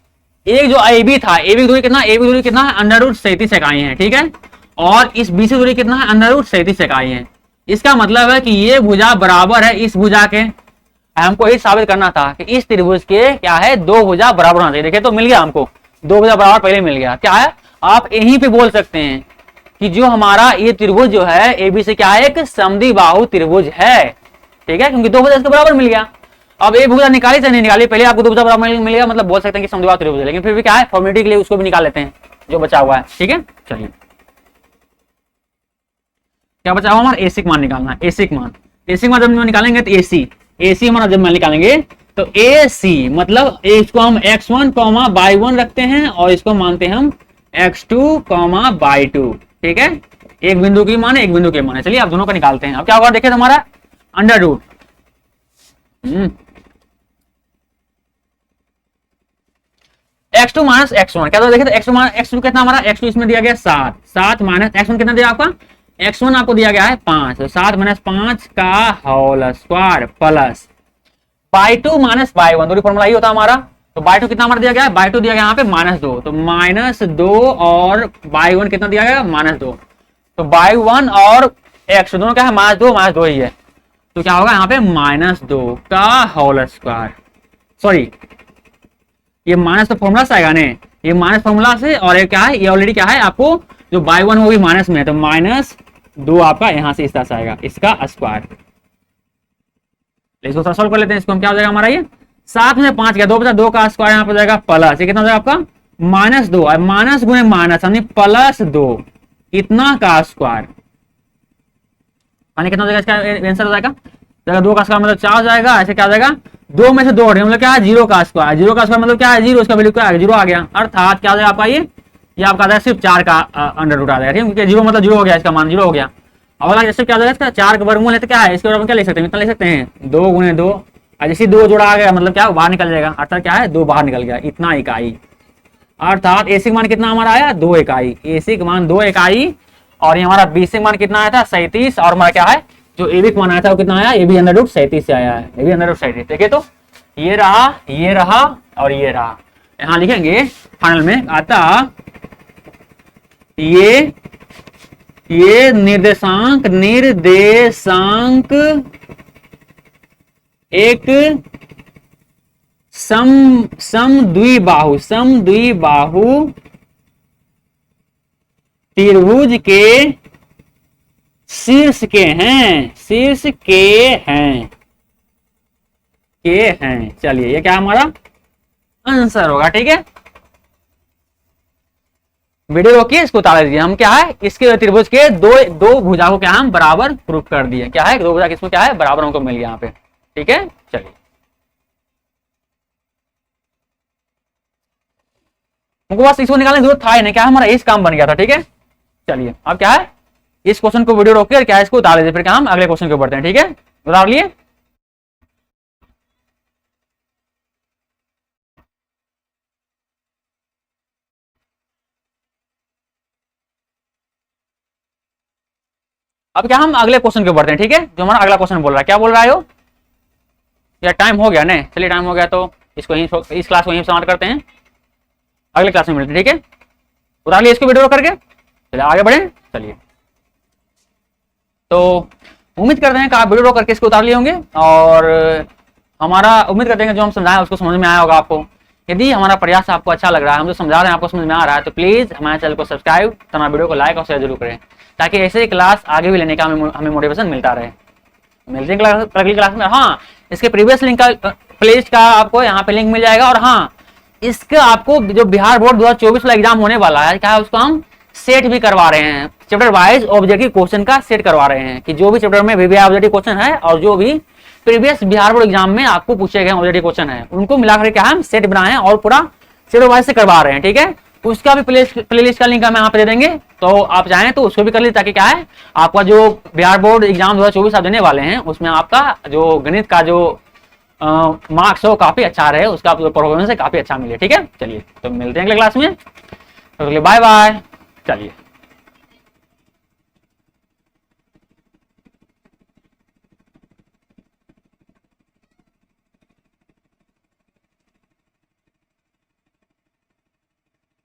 एक जो ए बी था, ए बी दूरी कितना, ए बी दूरी कितना है अंडर रूट 37 इकाई है, ठीक है, और इस बी सी दूरी कितना है अंडर रूट 37 इकाई है। इसका मतलब है कि ये भुजा बराबर है इस भुजा के, हमको ये साबित करना था कि इस त्रिभुज के क्या है दो भुजा बराबर होना चाहिए। देखिए तो मिल गया हमको, दो भुजा बराबर पहले मिल गया, क्या है आप यहीं पे बोल सकते हैं कि जो हमारा ये त्रिभुज जो है एबी से क्या है एक समद्विबाहु त्रिभुज है, ठीक है, क्योंकि दो भुजा इसके बराबर मिल गया। अब एक भुजा निकाली चाहे नहीं निकाली, पहले आपको दो भुजा बराबर मिल गया, मतलब बोल सकते हैं कि समद्विबाहु त्रिभुज है, लेकिन फिर भी क्या है फॉर्मेलिटी के लिए उसको भी निकाल लेते हैं जो बचा हुआ है, ठीक है। चलिए क्या बचा हुआ हमारा एसिक मान निकालना है, एसिक मान जब निकालेंगे तो एसी हमारा जब मान निकालेंगे तो एसी मतलब इसको हम x1 y1 रखते हैं और इसको मानते हैं हम x2 y2, ठीक है, एक बिंदु की मान है, एक बिंदु के मान है। चलिए अब दोनों का निकालते हैं। अब क्या होगा देखिए हमारा under root x2 minus x1 क्या देखिए, तो x2 माइनस x2 कितना हमारा, x2 इसमें दिया गया 7, 7 माइनस x1 कितना दिया आपका, x1 आपको दिया गया है 5, तो 7 माइनस 5 का whole square plus y 2 minus y 1, दूरी फॉर्मूला ही होता है हमारा। तो बाई 2 कितना हमारा दिया गया है, बाई 2 दिया गया यहाँ पे -2, तो -2 और बाई 1 कितना दिया गया, -2, तो बाई 1 और x दोनों क्या है, -2 ही है, तो क्या होगा यहाँ पे -2 का होल स्क्वायर। सॉरी ये माइनस तो फॉर्मूला से आएगा ने, ये माइनस फॉर्मूला से, और ये क्या है, ये ऑलरेडी क्या है आपको जो बाई 1 वो भी माइनस में है, तो -2 आपका यहां से इस तरह से आएगा, इसका स्क्वायर। इसको थोड़ा सॉल्व कर लेते हैं। इसको हम क्या हो जाएगा हमारा, ये 7 में 5 गया, 2 बचा 2 का स्क्वायर यहाँ पर जाएगा प्लस, ये कितना हो जाएगा आपका -2, और माइनस गुणे माइनस यानी +2 इतना का स्क्वायर, यानी कितना हो जाएगा, इसका आंसर हो जाएगा 2 का स्क्वायर मतलब 4 हो जाएगा। ऐसे क्या हो जाएगा, 2 में से 2 हट गया मतलब क्या है, 0 का स्क्वायर, 0 का स्क्वायर मतलब क्या है, 0, उसका वैल्यू क्या है, 0 आ गया, अर्थात क्या हो जाएगा आपका ये आपका आ जाएगा सिर्फ 4 का अंडर रूट आ जाएगा, ठीक है, क्योंकि 0 मतलब 0 हो गया, इसका मान 0 हो गया। अब अगला जैसे क्या हो जाएगा, इसका 4 का वर्गमूल है तो क्या है, इसके बराबर क्या लिख सकते हैं, इतना लिख सकते हैं 2 गुणे 2, और जैसे 2 जोड़ा आ गया मतलब क्या बाहर निकल जाएगा, अर्थात क्या है 2 बाहर निकल गया, इतना इकाई, अर्थात एसी का मान कितना हमारा आया 2 इकाई, एसी का मान 2 इकाई, और ये हमारा बीसी का मान कितना आया था 37, और हमारा क्या है जो एबी का मान आया था वो कितना आया, ये भी अंडर रूट 37 से आया है, ये भी अंडर रूट 37। देखिए तो ये रहा और ये रहा, यहां लिखेंगे फाइनल में आता ये निर्देशांक एक समद्विबाहु त्रिभुज के शीर्ष के हैं, चलिए ये क्या हमारा आंसर होगा, ठीक है। वीडियो रोकिए, इसको उतार दीजिए। हम क्या है इसके त्रिभुज के दो भुजाओं क्या हम बराबर प्रूफ कर दिए, क्या है 2 भुजा किसको क्या है बराबर हमको मिल गया यहाँ पे, ठीक है। चलिए हमको बस इसको निकालने की जरूरत था ही नहीं, क्या हमारा इस काम बन गया था, ठीक है। चलिए अब क्या है इस क्वेश्चन को वीडियो रोकिए, क्या है इसको उतार दीजिए, फिर क्या हम अगले क्वेश्चन को बढ़ते हैं, ठीक है। उतार लिए। अब क्या हम अगले क्वेश्चन को बढ़ते हैं, ठीक है। जो हमारा अगला क्वेश्चन बोल रहा है, क्या बोल रहा है हो, या टाइम हो गया नहीं, चलिए टाइम हो गया तो इसको इस क्लास को यहीं समाप्त करते हैं, अगले क्लास में मिलते हैं, ठीक है। उतार लिए इसको वीडियो करके, चलिए आगे बढ़े। चलिए तो उम्मीद करते हैं कि आप वीडियो करके इसको उतार लिए होंगे, और हमारा उम्मीद करते हैं कि जो हम समझाएं उसको समझ में आया होगा आपको। यदि हमारा प्रयास आपको अच्छा लग रहा है, हम जो समझा रहे हैं आपको समझ में आ रहा है, तो प्लीज हमारे चैनल को सब्सक्राइब, हमारे वीडियो को लाइक और शेयर जरूर करें, ताकि ऐसे क्लास आगे भी लेने का हमें मोटिवेशन मिलता रहे। मिलते हैं अगली क्लास में। हाँ, इसके प्रीवियस लिंक का प्लेलिस्ट का आपको यहाँ पे लिंक मिल जाएगा, और हाँ इसका आपको जो बिहार बोर्ड 2024 वाला एग्जाम होने वाला है, क्या है उसको हम सेट भी करवा रहे हैं, चैप्टर वाइज ऑब्जेक्टिव क्वेश्चन का सेट करवा रहे हैं, कि जो भी चैप्टर में वीवीआई ऑब्जेक्टिव क्वेश्चन है और जो भी प्रीवियस बिहार बोर्ड एग्जाम में आपको पूछे गए ऑब्जेक्टिव क्वेश्चन है, उनको मिलाकर क्या हम सेट बनाए हैं और पूरा चैप्टर वाइज से करवा रहे हैं, ठीक है। उसका भी प्लेलिस्ट का लिंक हम यहाँ पे दे देंगे, तो आप चाहें तो उसको भी कर लीजिए, ताकि क्या है आपका जो बिहार बोर्ड एग्जाम 2024 आप देने वाले हैं उसमें आपका जो गणित का जो मार्क्स हो काफी अच्छा रहे, उसका परफॉर्मेंस काफी अच्छा मिले, ठीक है। चलिए तो मिलते हैं अगले क्लास में, तो बाय बाय। चलिए।